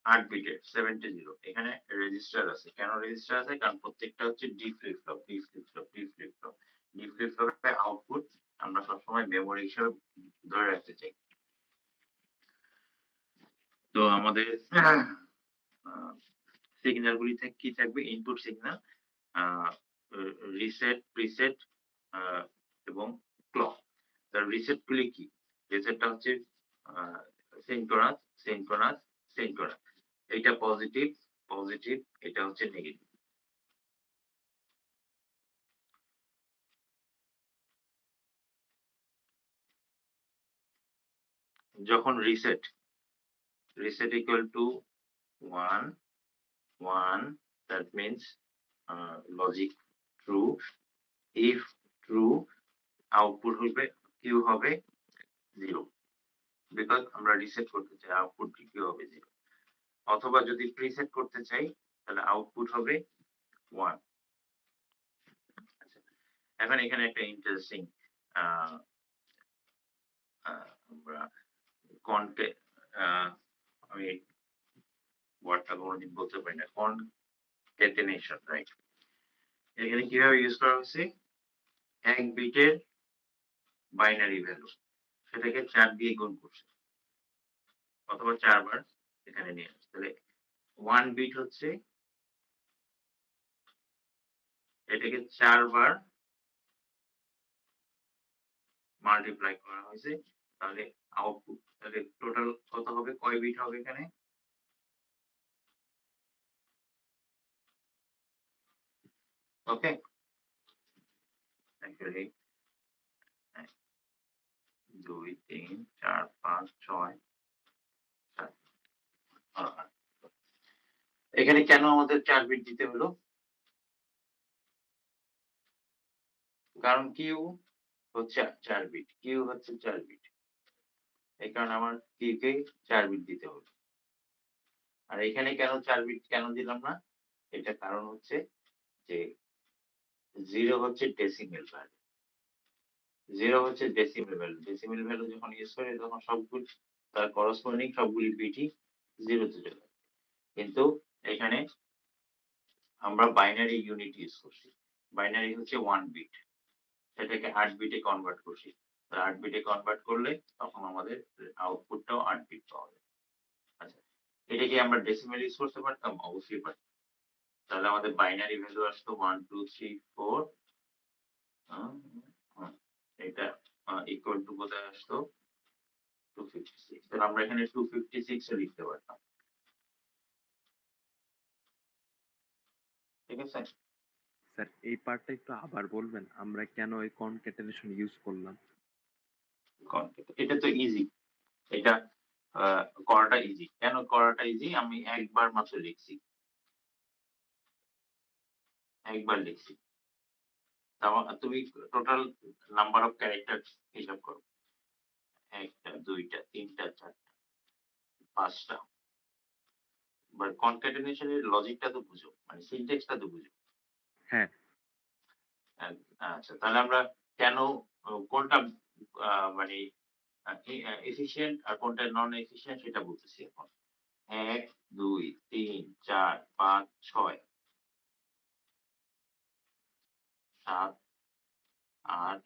8 বিটের 7 to 0। এখানে রেজিস্টার আছে, কেন রেজিস্টার আছে? কারণ প্রত্যেকটা হচ্ছে D flip flop, D flip flop, D flip flop, D flip ফ্লপের আউটপুট আমরা সবসময় মেমোরি হিসেবে ধরে রাখতে চাই। তো আমাদের সিগন্যাল গুলিতে কি থাকবে? ইনপুট সিগন্যাল, রিসেট, প্রিসেট এবং ক্লক। তার রিসেট গুলি কি? রিসেটটা হচ্ছে সিনক্রোনাস, সিনক্রোনাস, সিনক্রোনাস। এটা পজিটিভ, পজিটিভ, এটা হচ্ছে নেগেটিভ। যখন reset, reset equal two 1 1, that means logic true. If true, output হবে কিউ হবে 0, বিকজ আমরা রিসেট করতে চাই, আউটপুট কিউ হবে 0। অথবা যদি প্রিসেট করতে চাই তাহলে আউটপুট হবে 1। আচ্ছা, এখন এখানে একটা ইন্টারেস্টিং আমরা আমি ওয়ার্ডটা কোনোদিন বলতে পারি না, কনক্যাটেনেশন, রাইট? এখানে কিভাবে ইউজ করা হয়েছে? 1 বিটের বাইনারি ভ্যালু, সেটাকে 4 দিয়ে গুণ করছে অথবা 4 বার এখানে নিয়ে আসছে। তাহলে 1 বিট হচ্ছে, এটাকে 4 বার মাল্টিপ্লাই করা হয়েছে, তাহলে আউটপুট, তাহলে টোটাল কত হবে? কয় বিট হবে এখানে? ওকে, অ্যাকচুয়ালি 2 3 4 5 6 7। এখানে কেন আমাদের 4 বিট দিতে হলো? কারণ কিউ হচ্ছে 4 বিট, কিউ হচ্ছে 4 বিট, এই কারণে আমার কিউ কে 4 বিট দিতে হলো। আর এখানে কেন 4 বিট কেন দিলাম না? এটা কারণ হচ্ছে যে 0 হচ্ছে ডেসিমেল ভ্যালু, 0 হচ্ছে ডেসিমেল ভ্যালু। ডেসিমেল ভ্যালু যখন ইউজ করি তখন সবগুলি তার করসপন্ডিং সবগুলি বিটই 0 তে চলে যায়। কিন্তু এখানে আমরা বাইনারি ইউনিট ইউজ করছি, বাইনারি হচ্ছে 1 বিট, সেটাকে 8 বিটে কনভার্ট করছি। 8 বিটে কনভার্ট করলে তখন আমাদের আউটপুটটাও 8 বিট পাওয়া যায়। আচ্ছা, এটা কি আমরা ডেসিমেল ইউজ করতে পারতাম? অবশ্যই পারতাম। তাহলে আমাদের বাইনারি ভ্যালু আসতো 1 2 3 4, এটা ইকুয়াল টু কোথায় আসতো? 256। তাহলে আমরা এখানে 256 ও লিখতে পারতাম, ঠিক আছে? স্যার এই পার্টটা একটু আবার বলবেন, আমরা কেন এই কনক্যাটেনেশন ইউজ করলাম? এটা তো ইজি, এটা করাটা ইজি। কেন করাটা ইজি? আমি একবার মাত্র লিখছি। একবার লিখছি। তুমি টোটাল নাম্বার অফ ক্যারেক্টার হিসাব করো। ১ টা, ২ টা, ৩ টা, ৪ টা, ৫ টা। বাট কনক্যাটেনেশন এর লজিকটা তো বুঝো। মানে সিনট্যাক্সটা তো বুঝো। হ্যাঁ, আ আচ্ছা, তাহলে আমরা কেন কোনটা মানে এফিশিয়েন্ট আর কোনটা নন এফিশিয়েন্ট সেটা বলতেছি এখন। ১, ২, ৩, ৪, ৫, ৬, ৭, ৮,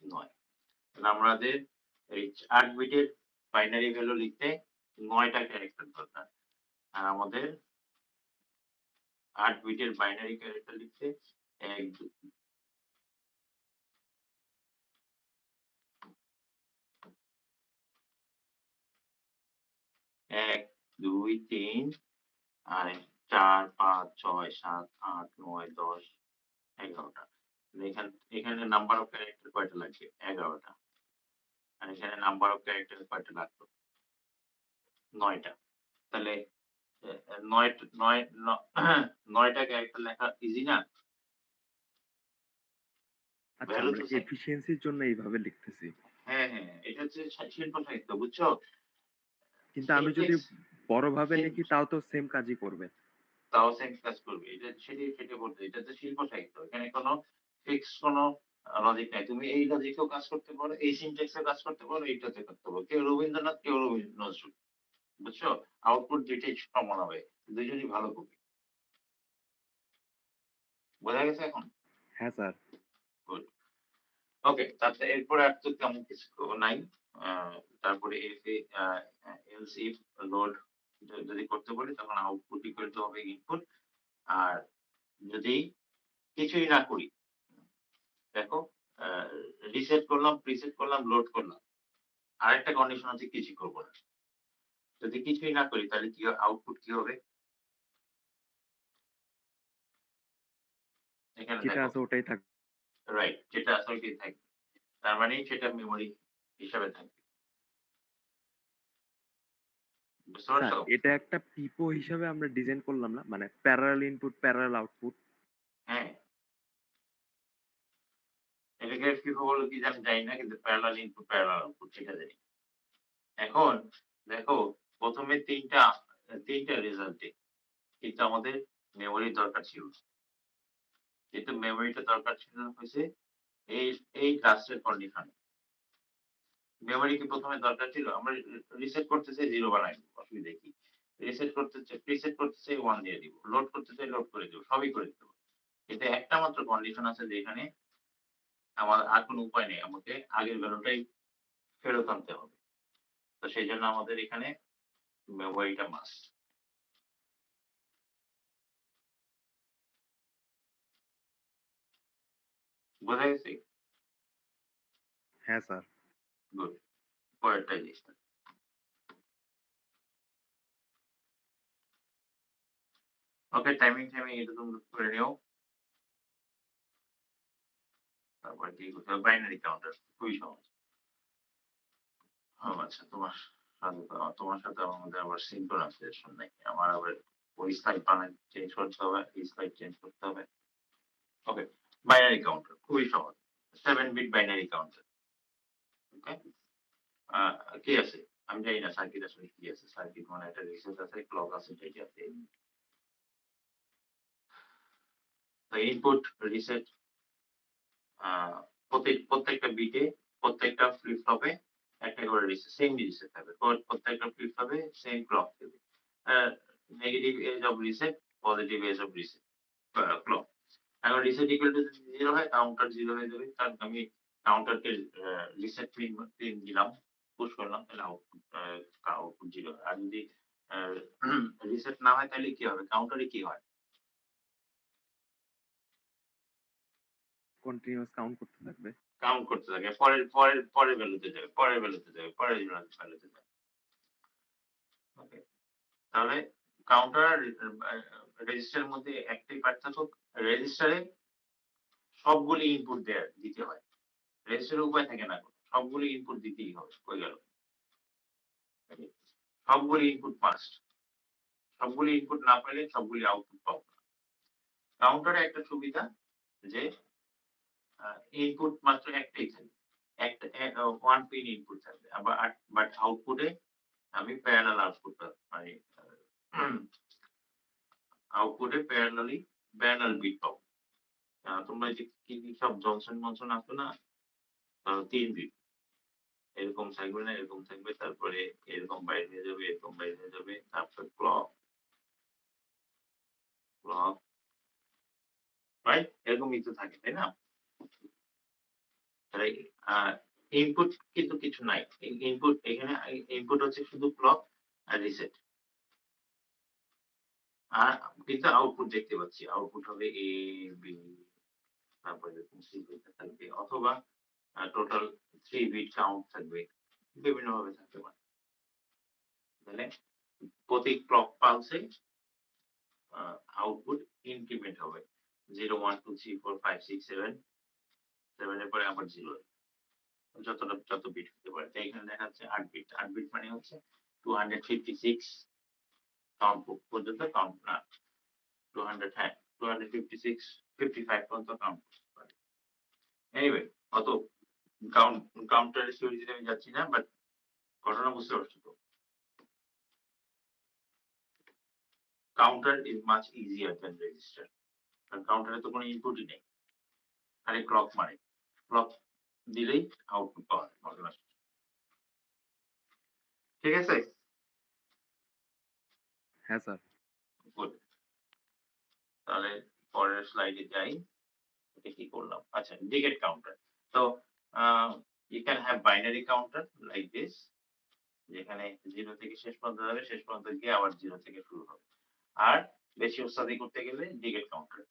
৯। তাহলে আমাদের এই ৮ বিটের বাইনারি ভ্যালু লিখতে ৯ টা ক্যারেক্টার দরকার। আর আমাদের ৮ বিটের বাইনারি ক্যারেক্টার লিখতে ১, ২, ৩ আর ৪, ৫, ৬, ৭, ৮, ৯, ১০, ১১ টা। এখানে নাম্বার অফ ক্যারেক্টার কয়টা লাগবে? ১১ টা। আর এখানে নাম্বার অফ ক্যারেক্টার কয়টা লাগতো? ৯ টা। তাহলে ৯ ৯ ৯ টা ক্যারেক্টার লেখা ইজি না? আচ্ছা ভ্যালু আমরা তো সেম। এফিসিয়েন্সির জন্য এইভাবে লিখতেছি। হ্যাঁ, এটা হচ্ছে শিল্প সাহিত্য, বুঝছো? কিন্তু আমি যদি সিনট্যাক্স বড়ভাবে সিন লিখি তাও তো সেম কাজই করবে। তাও সেম কাজ করবে। সেটাই বলতে। এটা হচ্ছে শিল্প সাহিত্য। এখানে কোনো ফিক্সড লজিক নাই। তুমি এই লজিকেও কাজ করতে পারো, এই সিনট্যাক্স এও কাজ করতে পারো, এইটাতে করতে পারো। কেউ রবীন্দ্রনাথ, কেউ নজরুল। বুঝছো? আউটপুট ২ টাই সমান হবে। দুইজনই ভালো কবি। বোঝা গেছে এখন? হ্যাঁ স্যার। গুড। ওকে, তারপরে এরপরে আর তো তেমন কিছু নাই। আ তারপরে এলস ইফ লোড যদি করতে বলি তখন আউটপুট ইকুয়াল টু হবে ইনপুট। আর যদি কিছুই না করি, দেখো আ রিসেট করলাম, প্রিসেট করলাম, লোড করলাম। আরেকটা কন্ডিশন আছে কিছুই করব না। যদি কিছুই না করি তাহলে আউটপুট কি হবে? এখানে যেটা দেখো। আছে ওটাই থাকবে। রাইট, যেটা আছে ওইটাই থাকবে। তার মানে সেটা মেমোরি হিসাবে থাকবে। বুঝতে স্যার পারছো? এটা একটা পিপো হিসাবে আমরা ডিজাইন করলাম না? মানে প্যারালাল ইনপুট, প্যারালাল আউটপুট। হ্যাঁ, এটাকে FIFO বলে কি আমি জানি না, কিন্তু প্যারালাল ইনপুট, প্যারালাল আউটপুট সেটা জানি। এখন দেখো ১ম এ ৩ টা রেজাল্টে কিন্তু আমাদের মেমোরির দরকার ছিল না। কিন্তু মেমোরিটা দরকার ছিল হইছে এই ক্লাসের কন্ডিশনে। মেমোরি কি ১ম এ দরকার ছিল? আমরা রিসেট করতে চাই 0 বানাই দিব। অসুবিধা কি? রিসেট করতে চাই, প্রিসেট করতে চাই 1 দিয়ে দিব। লোড করতে চাই লোড করে দিব। সবই করে দিতে পারব। কিন্তু একটা মাত্র কন্ডিশন আছে যেখানে আমার আর কোন উপায় নেই। আমাকে আগের ভ্যালুটাই ফেরত আনতে হবে। তো সেজন্য আমাদের এখানে মেমোরিটা মাস্ট। বোঝা গেছে? হ্যাঁ স্যার। গুড। পরেরটা জিনিসটা। ওকে, টাইমিং এটা তোমরা করে নিও। তারপরে কি করতে হবে? Binary counter. খুবই সহজ। ও আচ্ছা, তোমার সাথে আমাদের আবার সিনক্রোনাইজেশন নাই। আমার আবার ওই স্লাইড প্যানেল চেঞ্জ করতে হবে, এই স্লাইড চেঞ্জ করতে হবে। ওকে, বাইনারি কাউন্টার খুবই সহজ। 7 বিট বাইনারি কাউন্টার। ওকে, আ কি আছে? আমি জানি না সার্কিট আসলে কি আছে। সার্কিট মানে একটা রিসেট আছে, ক্লক আছে, যেটি আছে। তো ইনপুট, রিসেট, আ প্রত্যেকটা বিটে, প্রত্যেকটা ফ্লিপ ফ্লপে একটা করে রিসেট, সেম রিসেট থাকবে। প্রত্যেকটা ফ্লিপ ফ্লপে সেম ক্লক দেবে। Uh negative edge of reset, positive edge of reset, clock. এখন রিসেট ইকুয়াল টু যদি 0 হয়, কাউন্টার 0 হয়ে যাবে। কারণ আমি কাউন্টারকে রিসেট পিন দিলাম, পুশ করলাম, তাহলে আউটপুট 0 হয়। আর যদি আ রিসেট না হয় তাহলে কি হবে? কাউন্টারে কি হয়? কন্টিনিউয়াস কাউন্ট করতে থাকবে। কাউন্ট করতে থাকে। পরের ভ্যালুতে যাবে, পরের ভ্যালুতে যাবে, পরের ভ্যালুতে যাবে। ওকে। তাহলে কাউন্টার আর রেজিস্টারের মধ্যে একটাই পার্থক্য, রেজিস্টারে সবগুলি ইনপুট দিতে হয়। রেজিস্টারের উপায় থাকে না কোনো। সবগুলি ইনপুট দিতেই হবে। হয়ে গেল। সবগুলি ইনপুট মাস্ট, সবগুলি ইনপুট না পাইলে সবগুলি আউটপুট পাবো না। কাউন্টারে একটা সুবিধা যে ইনপুট মাত্র একটাই থাকবে, একটা ওয়ান পিন ইনপুট থাকবে, আবার বাট আউটপুটে আমি প্যারালাল আউটপুট পাবো, মানে আউটপুটে প্যারালাল বিট পাবো। তোমরা যে কি কি সব জনসন মনসন আছে না, 3 বিট এরকম থাকবে না, এরকম থাকবে, তারপরে এরকম বাইরে হয়ে যাবে, এরকম বাইরে হয়ে যাবে, তারপর ক্লক ক্লক রাইট, এরকম কিছু থাকে, তাই না? তাহলে ইনপুট কিন্তু কিছু নাই, ইনপুট এখানে ইনপুট হচ্ছে শুধু ক্লক আর রিসেট, আর কিন্তু আউটপুট দেখতে পাচ্ছি, আউটপুট হবে এ বি, তারপরে এরকম সি থাকবে, অথবা টোটাল 3 বিট কাউন্ট থাকবে, বিভিন্ন ভাবে থাকতে পারে। তাহলে প্রতি ক্লক পালসে আউটপুট ইনক্রিমেন্ট হবে 0 1 2 3 4 5 6 7, 7 এর পরে আবার 0, যত বিট হতে পারে। তাই এখানে দেখা যাচ্ছে 8 বিট, 8 বিট মানে হচ্ছে 256 কাউন্ট পর্যন্ত, কাউন্ট না 200, হ্যাঁ 256 55 পর্যন্ত কাউন্ট করতে পারে। এনিওয়ে, অত কাউন্টারের থিওরিতে আমি যাচ্ছি না, বাট ঘটনা বুঝতে পারছো তো? Counter is much easier than register, কারণ কাউন্টারে তো কোনো ইনপুটই নেই, খালি ক্লক মানে ক্লক দিলেই আউটপুট পাওয়া যায়, ঘটনা শেষ। ঠিক আছে? হ্যাঁ স্যার। গুড। তাহলে পরের স্লাইডে যাই। এটা কি করলাম? আচ্ছা, ডিকেট কাউন্টার। তো you can have binary counter like this, যেখানে 0 থেকে শেষ পর্যন্ত যাবে, শেষ পর্যন্ত গিয়ে আবার 0 থেকে শুরু হবে। আর বেশি ওস্তাদি করতে গেলে ডিকেট কাউন্টার।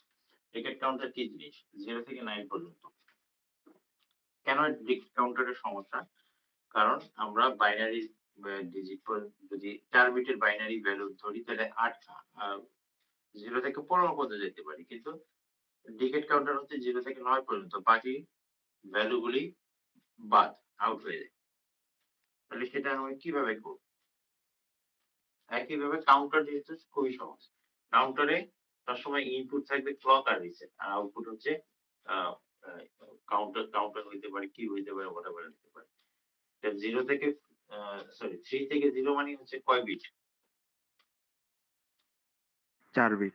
ডিকেট কাউন্টার কি জিনিস? 0 থেকে 9 পর্যন্ত। কেন ডিকেট কাউন্টারের সমস্যা? কারণ আমরা বাইনারি ডিজিট যদি 4 বিটের বাইনারি ভ্যালু ধরি, তাহলে 0 থেকে 15 পর্যন্ত যেতে পারি, কিন্তু ডিকেট কাউন্টার হচ্ছে 0 থেকে 9 পর্যন্ত, বাকি ভ্যালুগুলি বাদ, আউট হয়ে যায়। তাহলে সেটা আমি কিভাবে করব? একইভাবে কাউন্টার যেহেতু খুবই সহজ, কাউন্টারে সবসময় ইনপুট থাকবে ক্লক আর রিসেট, আর আউটপুট হচ্ছে কাউন্টার হইতে পারে, কি হইতে পারে, হোয়াটএভার হইতে পারে। 0 থেকে সরি 3 থেকে 0 মানে হচ্ছে কয় বিট? 4 বিট।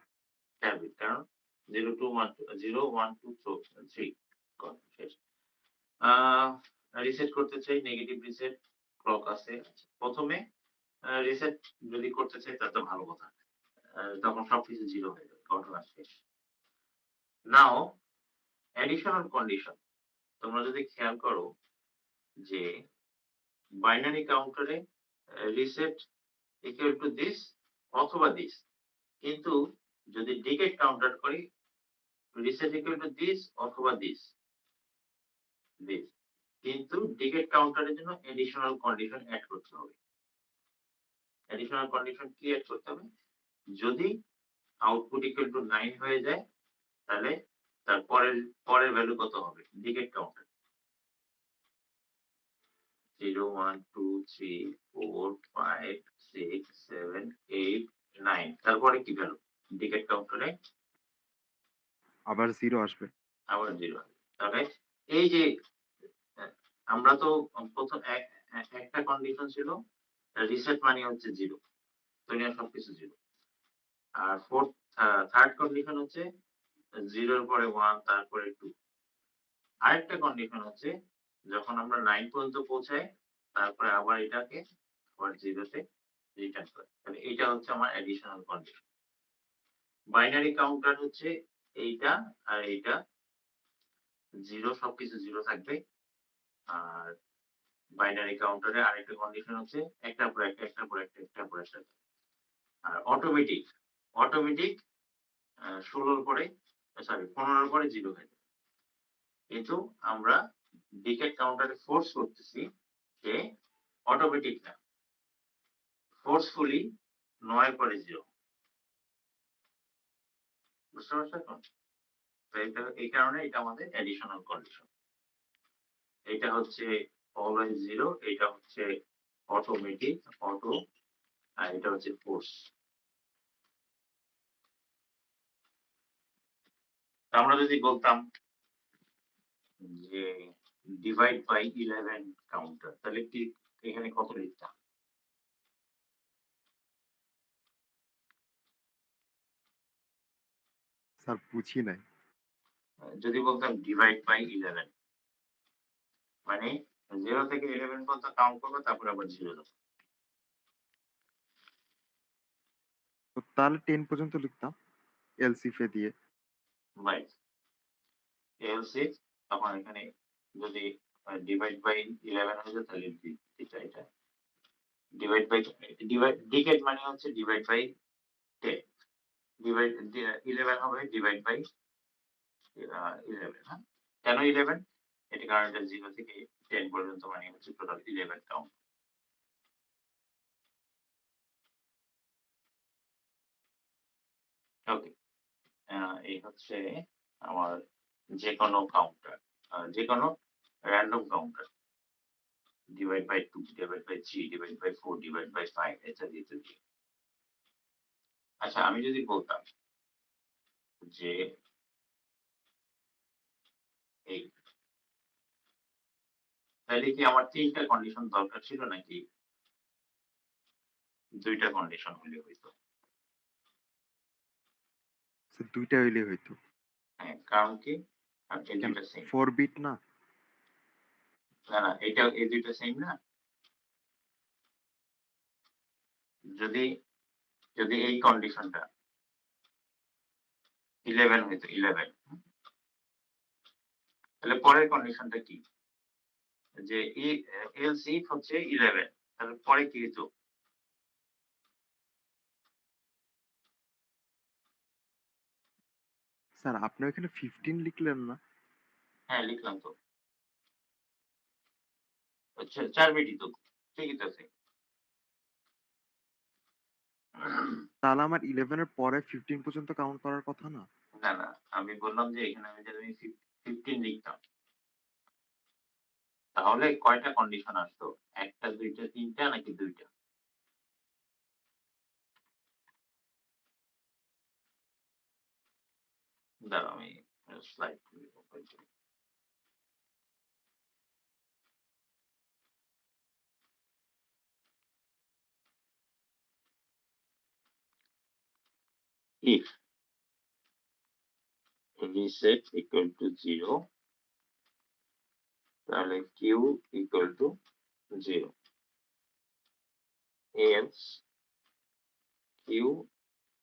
4 বিট, কারণ 0 2 1 0 1 2 3 শেষ। রিসেট করতে চাই, নেগেটিভ রিসেট ক্লক আছে। প্রথমে রিসেট যদি করতে চাই তা তো ভালো কথা, তখন সবকিছু 0 হয়ে যাবে, ঘটনা শেষ। নাও অ্যাডিশনাল কন্ডিশন, তোমরা যদি খেয়াল করো যে বাইনারি কাউন্টারে রিসেট ইকুয়াল টু দিস অথবা দিস, কিন্তু যদি ডিকেট কাউন্টার করি রিসেট ইকুয়াল টু দিস অথবা দিস, কিন্তু ডিকেট কাউন্টারের জন্য এডিশনাল কন্ডিশন অ্যাড করতে হবে। এডিশনাল কন্ডিশন কি অ্যাড করতে হবে? যদি আউটপুট ইকুয়াল টু 9 হয়ে যায়, তাহলে তার পরের ভ্যালু কত হবে? ডিকেট কাউন্টার 0 1 2 3 4 5 6 7 8 9, তারপরে কি ভ্যালু? ডিকেট কাউন্টারে আবার 0 আসবে। আবার 0 হবে। তাহলে এই যে আমরা তো প্রথম একটা কন্ডিশন ছিল রিসেট মানে হচ্ছে 0, দুনিয়া সবকিছু 0। আর থার্ড কন্ডিশন হচ্ছে 0 এর পরে 1, তারপরে 2। আরেকটা কন্ডিশন হচ্ছে যখন আমরা 9 পর্যন্ত পৌঁছাই, তারপরে আবার এটাকে আবার 0 তে রিটার্ন করে। তাহলে এটা হচ্ছে আমার অ্যাডিশনাল কন্ডিশন। বাইনারি কাউন্টার হচ্ছে এইটা আর এইটা, 0 সবকিছু 0 থাকবে। আর বাইনারি কাউন্টারে আরেকটা কন্ডিশন হচ্ছে একটার পর একটা, একটার পর একটা, একটার পর একটা। আর অটোমেটিক 16 পরে, সরি 15 পরে 0 হয়ে যাবে। কিন্তু আমরা ডিকেট কাউন্টারে ফোর্স করতেছি যে অটোমেটিক না, ফোর্সফুলি 9 পরে 0। বুঝতে পারছো এখন? তো এই কারণে এটা আমাদের অ্যাডিশনাল কন্ডিশন। এটা হচ্ছে অলওয়েজ 0, এটা হচ্ছে অটোমেটিক, অটো, আর এটা হচ্ছে ফোর্স। আমরা যদি বলতাম যে ডিভাইড বাই 11 কাউন্টার, তাহলে কি এখানে কত লিখতাম? স্যার বুঝি নাই। যদি বলতাম ডিভাইড বাই 11, মানে 0 থেকে 11 পর্যন্ত কাউন্ট করবো, তারপর আবার 0 দেবো। তো তাহলে 10 পর্যন্ত লিখতাম এলসিফে দিয়ে। রাইট, এলসি তখন এখানে যদি ডিভাইড বাই 11 হয়ে যায়, তাহলে এটা ডিভাইড বাই ডিকেড মানে হচ্ছে ডিভাইড বাই 10, ডিভাইড 11 হবে ডিভাইড বাই 11। হ্যাঁ, কেন 11? এটা কারণ এটা 0 থেকে 10 পর্যন্ত, মানে হচ্ছে টোটাল 11 কাউন্ট। ওকে, এই হচ্ছে আমার যে কোনো কাউন্টার, যে কোনো random counter, divide by 2, divide by 3, divide by 4, divide by 5, ইত্যাদি ইত্যাদি। আচ্ছা, আমি যদি বলতাম যে এই, তাহলে কি আমার 3টা কন্ডিশন দরকার ছিল নাকি 2টা কন্ডিশন হলে হইতো? স্যার 2টা হইলে হইতো। হ্যাঁ, কারণ কি? আর এই কেন, দুইটা সেম। 4 বিট না? না না, এটা এই দুইটা সেম না। যদি যদি এই কন্ডিশনটা 11 হইতো, 11, তাহলে পরের কন্ডিশনটা কি? যে এলস ইফ হচ্ছে 11, তাহলে পরে কি হইতো? স্যার আপনি ওখানে 15 লিখলেন না? হ্যাঁ, লিখলাম তো। আচ্ছা, 4 বিটই তো, ঠিকই তো আছে। তাহলে আমার 11 এর পরে 15 পর্যন্ত কাউন্ট করার কথা না? না না, আমি বললাম যে এখানে আমি যদি 15 লিখতাম, তাহলে কয়টা কন্ডিশন আসতো? 1টা, 2টা, 3টা নাকি 2টা? দাঁড়াও, আমি স্লাইড ওপেন করি। If reset equal to 0, তাহলে q equal to 0, else q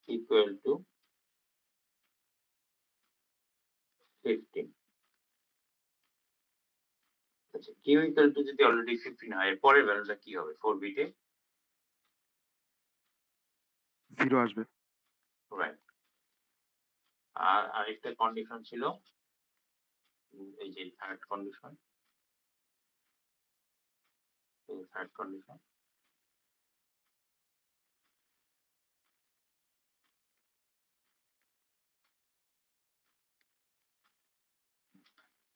equal to 15। আচ্ছা, q equal to যদি অলরেডি 15 হয়, পরের ভ্যালুটা কি হবে? 4 বিটে, 0 আসবে। রাইট। আর আরেকটা কন্ডিশন ছিল, এই যে থার্ড কন্ডিশন, এই থার্ড কন্ডিশন।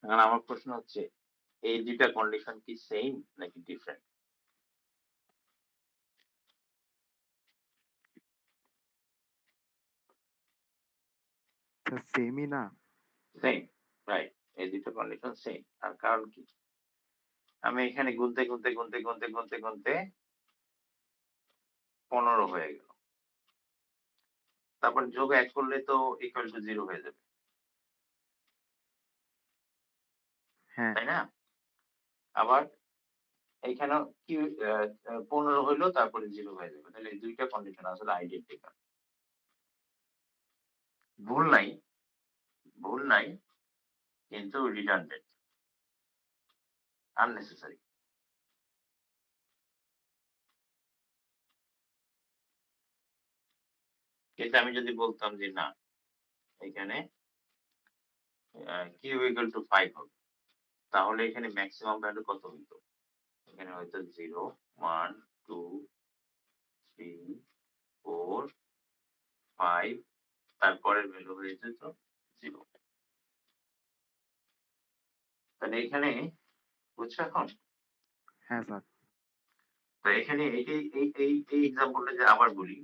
এখন আমার প্রশ্ন হচ্ছে, এই দুইটা কন্ডিশন কি সেম নাকি ডিফারেন্ট? স্যার সেমই না? Same, right. এই দুটো কন্ডিশন সেম। আর কারণ কি? আমি এখানে গুনতে গুনতে গুনতে গুনতে গুনতে গুনতে 15 হয়ে গেল। তারপর যোগ 1 করলে তো ইকুয়াল টু 0 হয়ে যাবে, হ্যাঁ। তাই না? আবার এইখানেও কি 15 হইলো, তারপরে 0 হয়ে যাবে। তাহলে এই দুইটা কন্ডিশন আসলে আইডেন্টিক্যাল। ভুল নাই, ভুল নাই, কিন্তু রিডান্ডেন্ট, আননেসেসারি। কিন্তু আমি যদি বলতাম যে না, এখানে কিউ ইকুয়াল টু 5 হবে, তাহলে এখানে ম্যাক্সিমাম ভ্যালু কত হইতো? এখানে হয়তো 0, 1, 2, 3, 4, 5, তারপরের ভ্যালু হয়ে যেত 0। তাহলে এখানে, বুঝছো এখন? হ্যাঁ স্যার। তো এখানে এই এক্সাম্পলটা যে আবার বলি,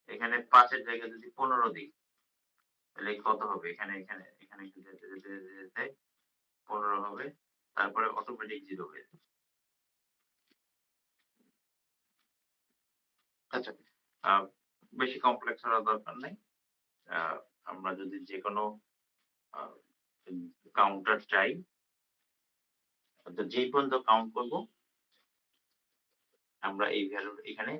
এখানে ৫ এর জায়গায় যদি ১৫ দিই, তাহলে কত হবে? এখানে যেতে ১৫ হবে। তারপরে অটোমেটিক 0 হয়ে যাবে। আচ্ছা, আ বেশি কমপ্লেক্স হওয়ার দরকার নাই। আ আমরা যদি যেকোনো আ কাউন্টার চাই, তো যেই পর্যন্ত কাউন্ট করব, আমরা এই ভ্যালু এখানে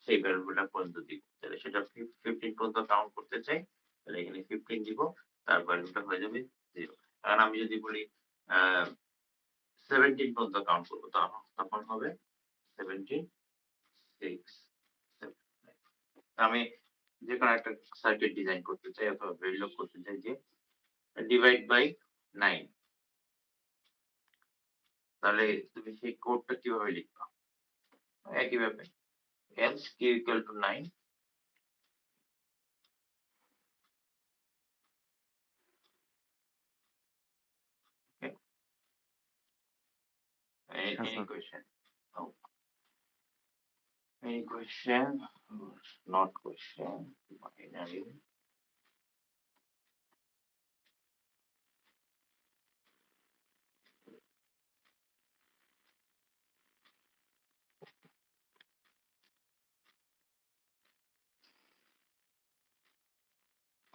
সেই ভ্যালুটা পর্যন্ত দিব। তাহলে সেটা 15 পর্যন্ত কাউন্ট করতে চাই, তাহলে এখানে 15 দিব। তার ভ্যালুটা হয়ে যাবে 0। এখন আমি যদি বলি আ 17 পর্যন্ত কাউন্ট করব, তখন হবে 17, 6, 7, 9। আমি যেকোনো একটা সার্কিট ডিজাইন করতে চাই অথবা ভেরিলগ করতে চাই যে ডিভাইড বাই 9, তাহলে তুমি সেই কোডটা কিভাবে লিখবা? একই ভাবে else q equal to 9, okay? হ্যাঁ Any sir. question? Oh, any question? Not question. Binary.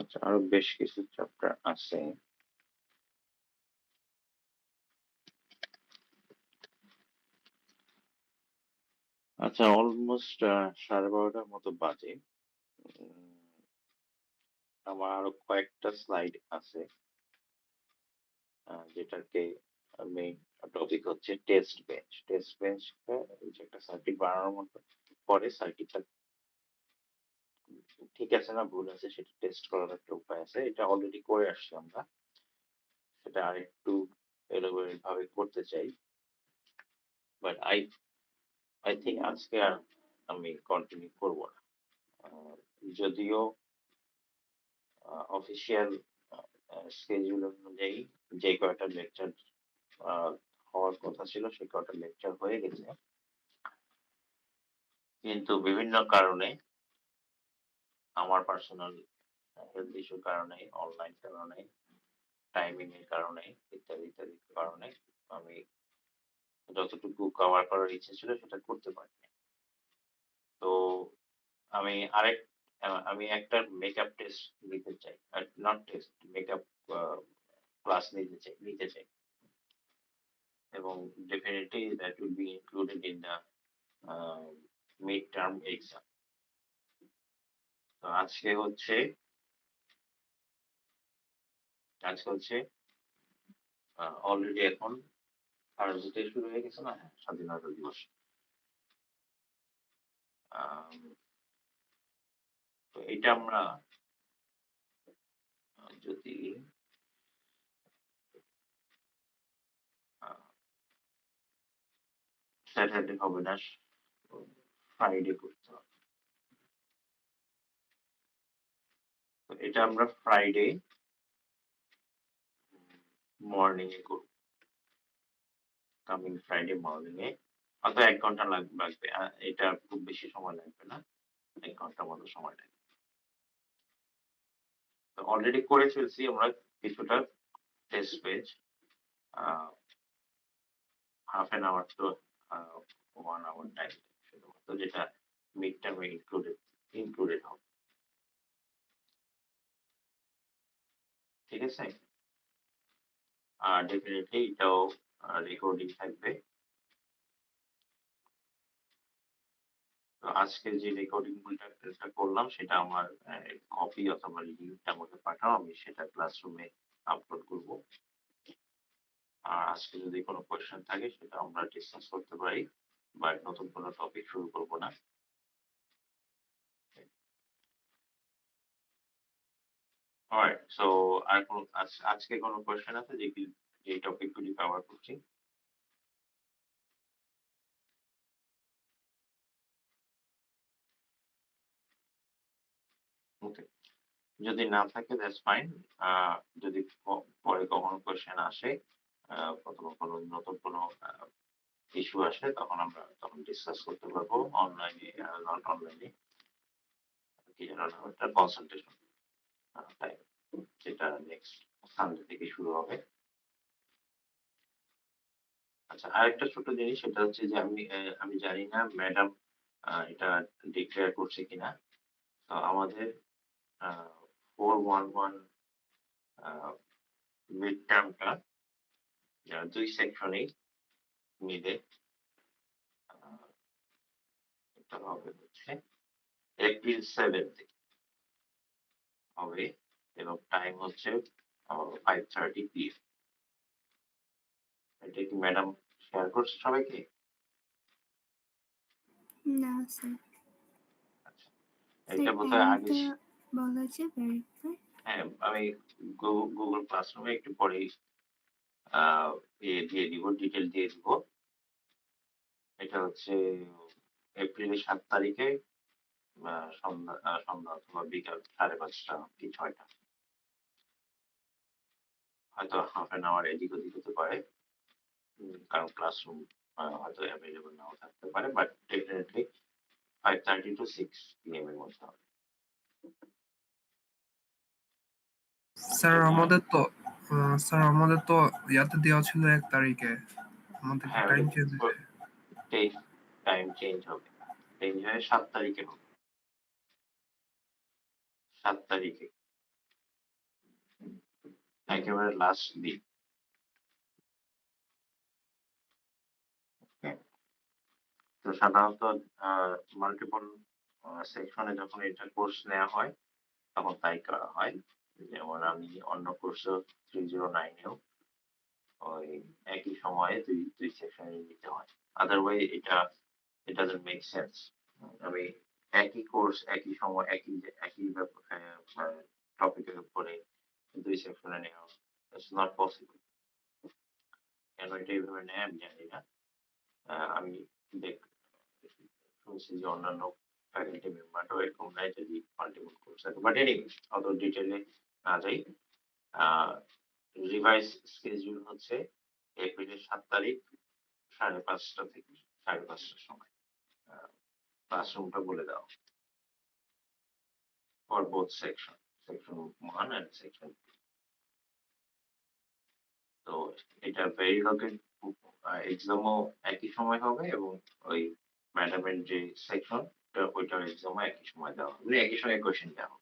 আচ্ছা, আরো বেশ কিছু চ্যাপ্টার আছে। আচ্ছা, অলমোস্ট 12:30টার মতো বাজে। আমার আরো কয়েকটা স্লাইড আছে, যেটাকে মেইন টপিক হচ্ছে টেস্ট বেঞ্চ। টেস্ট বেঞ্চ যে একটা সার্কিট বানানোর মতো, পরে সার্কিটটা ঠিক আছে না ভুল আছে সেটা টেস্ট করার একটা উপায় আছে। এটা অলরেডি করে আসছি আমরা। সেটা আরেকটু এলোমেলো ভাবে করতে চাই। বাট আই থিংক আজকে আর আমি কন্টিনিউ করব না। যদিও অফিসিয়াল schedule অনুযায়ী যে কয়টা লেকচার হওয়ার কথা ছিল সে কয়টা লেকচার হয়ে গেছে। কিন্তু বিভিন্ন কারণে, আমার পার্সোনাল হেলথ ইস্যুর কারণে, অনলাইন কারণে, টাইমিং এর কারণে, ইত্যাদি কারণে আমি যতটুকু কভার করার ইচ্ছে ছিল সেটা করতে পারিনি। তো আমি আরেক আমি একটা মেকআপ টেস্ট নিতে চাই। নট টেস্ট, মেকআপ ক্লাস নিতে চাই। এবং definitely that will be included in the mid term exam. তো আজকে হচ্ছে অলরেডি এখন থার্সডে শুরু হয়ে গেছে না? হ্যাঁ, স্বাধীনতা দিবস। আম, তো এটা আমরা যদি স্যাটারডে হবে না, ফ্রাইডে করতে হবে। তো এটা আমরা ফ্রাইডে মর্নিং এ করব, কামিং ফ্রাইডে মর্নিং এ। হয়তো 1 ঘন্টা লাগবে। এটা খুব বেশি সময় লাগবে না, 1 ঘন্টা মতো সময় লাগবে। তো অলরেডি করে ফেলছি আমরা কিছুটা test page, half an hour to 1 hour time, শুধুমাত্র যেটা মিড টার্মে ইনক্লুডেড হবে। ঠিক আছে? আর ডেফিনেটলি এটাও রেকর্ডিং থাকবে। তো আজকে যে রেকর্ডিং টা করলাম সেটা আমার কপি অথবা লিঙ্কটা আমাকে পাঠাও, আমি সেটা ক্লাসরুমে আপলোড করব। আর আজকে যদি কোনো কোয়েশ্চেন থাকে সেটা আমরা ডিসকাস করতে পারি, বাট নতুন কোনো টপিক শুরু করব না। অলরাইট, সো আর কোনো আজকে কোনো কোয়েশ্চেন আছে যে টপিকগুলি কভার করছি? ওকে, যদি না থাকে দ্যাটস ফাইন। যদি পরে কখনো কোয়েশ্চেন আসে, অথবা কোনো নতুন কোনো ইস্যু আসে, তখন আমরা তখন ডিসকাস করতে পারবো অনলাইনে, নট অনলাইনে, কি যেন নাম ওটা, কনসালটেশন টাইম, যেটা নেক্সট সানডে থেকে শুরু হবে। আচ্ছা, আরেকটা ছোট জিনিস, সেটা হচ্ছে যে আমি জানি না ম্যাডাম এটা ডিক্লেয়ার করছে কিনা। তো আমাদের 411 মিড টার্মটা 2 সেকশনেই মিলে এটা হবে হচ্ছে এপ্রিল 7 হবে, এবং টাইম হচ্ছে 5:30 PM। এটা কি ম্যাডাম শেয়ার করছে সবাইকে? না স্যার। আচ্ছা, স্যার এটা বোধহয় আগে টাইমটা বলা আছে ভেরিফাই। হ্যাঁ, আমি গুগল ক্লাসরুমে একটু পরেই দিয়ে দিব, ডিটেল দিয়ে দিব। এটা হচ্ছে এপ্রিলের 7 তারিখে সন্ধ্যা অথবা বিকাল 5:30 কি 6টা, হয়তো হাফ অ্যান আওয়ার এদিক ওদিক হতে পারে, কারণ ক্লাসরুম হয়তো অ্যাভেলেবল নাও থাকতে পারে, বাট ডেফিনেটলি 5:30 to 6 PM এর মধ্যে হবে। স্যার আমাদের তো ইয়াতে দেওয়া ছিল 1 তারিখে, আমাদের কি হ্যাঁ, টাইম চেঞ্জ টাইম চেঞ্জ হবে, চেঞ্জ হয়ে 7 তারিখে হবে, 7 তারিখে একেবারে লাস্ট দিন। Okay? তো সাধারণত মাল্টিপল সেকশনে যখন এটা কোর্স নেওয়া হয় তখন তাই করা হয়। যেমন আমি অন্য কোর্সে 309-এও ওই একই সময়ে দুই সেকশনে নিতে হয়, otherwise it doesn't make sense। আমি একই কোর্স একই সময় একই টপিকের উপরে দুই সেকশনে নেওয়া, ইটস নট পসিবল। কেন এটা এইভাবে নেয় আমি জানি না। আমি দেখ শুনছি যে অন্যান্য ফ্যাকাল্টি মেম্বারও এরকম নেয় যদি মাল্টিপল কোর্স থাকে, বাট এনিওয়ে অত ডিটেলে না যাই। রিভাইজ স্কেডিউল হচ্ছে এপ্রিলের 7 তারিখ 5:30 থেকে 5:30টার সময় ক্লাসরুমটা বলে দাও for both section 1 and section 2। তো এটা ভেরিলগের এক্সামও একই সময় হবে, এবং ওই ম্যাডামের যে সেকশন ওইটার এক্সামও একই সময় দেওয়া হবে, একই সময় কোয়েশ্চেন দেওয়া হবে।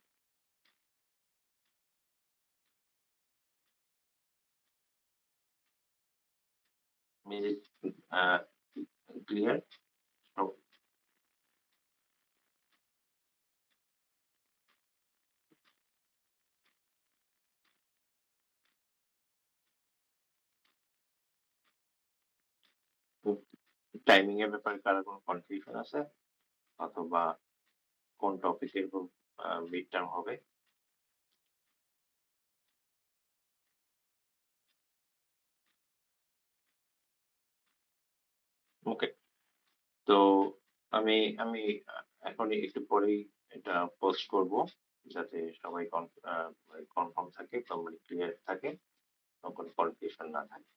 ক্লিয়ার? টাইমিং এর ব্যাপারে কারো কোনো কনফিউশন আছে, অথবা কোন টপিকের মিড টার্ম হবে? ওকে, তো আমি আমি এখন একটু পরেই এটা পোস্ট করব, যাতে সবাই কনফার্ম থাকে, মানে ক্লিয়ার থাকে, কোনো কনফিউশন না থাকে।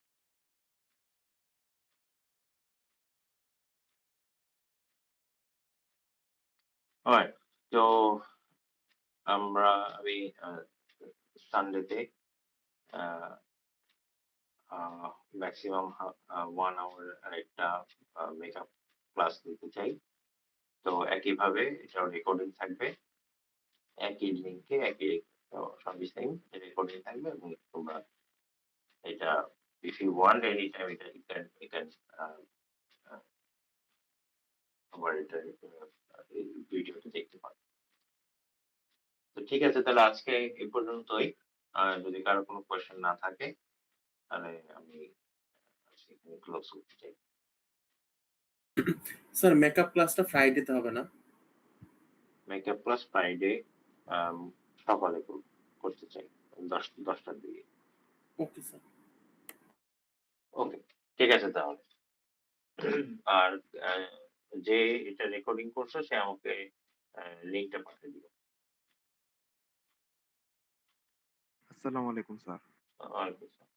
অলরাইট, তো আমি সানডেতে ম্যাক্সিমাম 1 আওয়ার একটা মেকআপ ক্লাস নিতে চাই। তো একইভাবে এটাও রেকর্ডিং থাকবে, একই লিঙ্কে একই সবই সেম রেকর্ডিং থাকবে, এবং তোমরা এটা if you want any time এটা you can আবার এটা ভিডিওটা দেখতে পারো। তো ঠিক আছে, তাহলে আজকে এই পর্যন্তই। যদি কারো কোনো কোয়েশ্চেন না থাকে তাহলে আমি আজকে এখানে ক্লোজ করতে চাই। স্যার মেকআপ ক্লাসটা ফ্রাইডেতে হবে না? মেকআপ ক্লাস ফ্রাইডে সকালে করতে চাই 10টার দিকে। Okay sir. ওকে, ঠিক আছে তাহলে। আর যে এটা রেকর্ডিং করছো সে আমাকে লিঙ্কটা পাঠিয়ে দিও। আসসালামু আলাইকুম স্যার। ওয়ালাইকুম আসসালাম।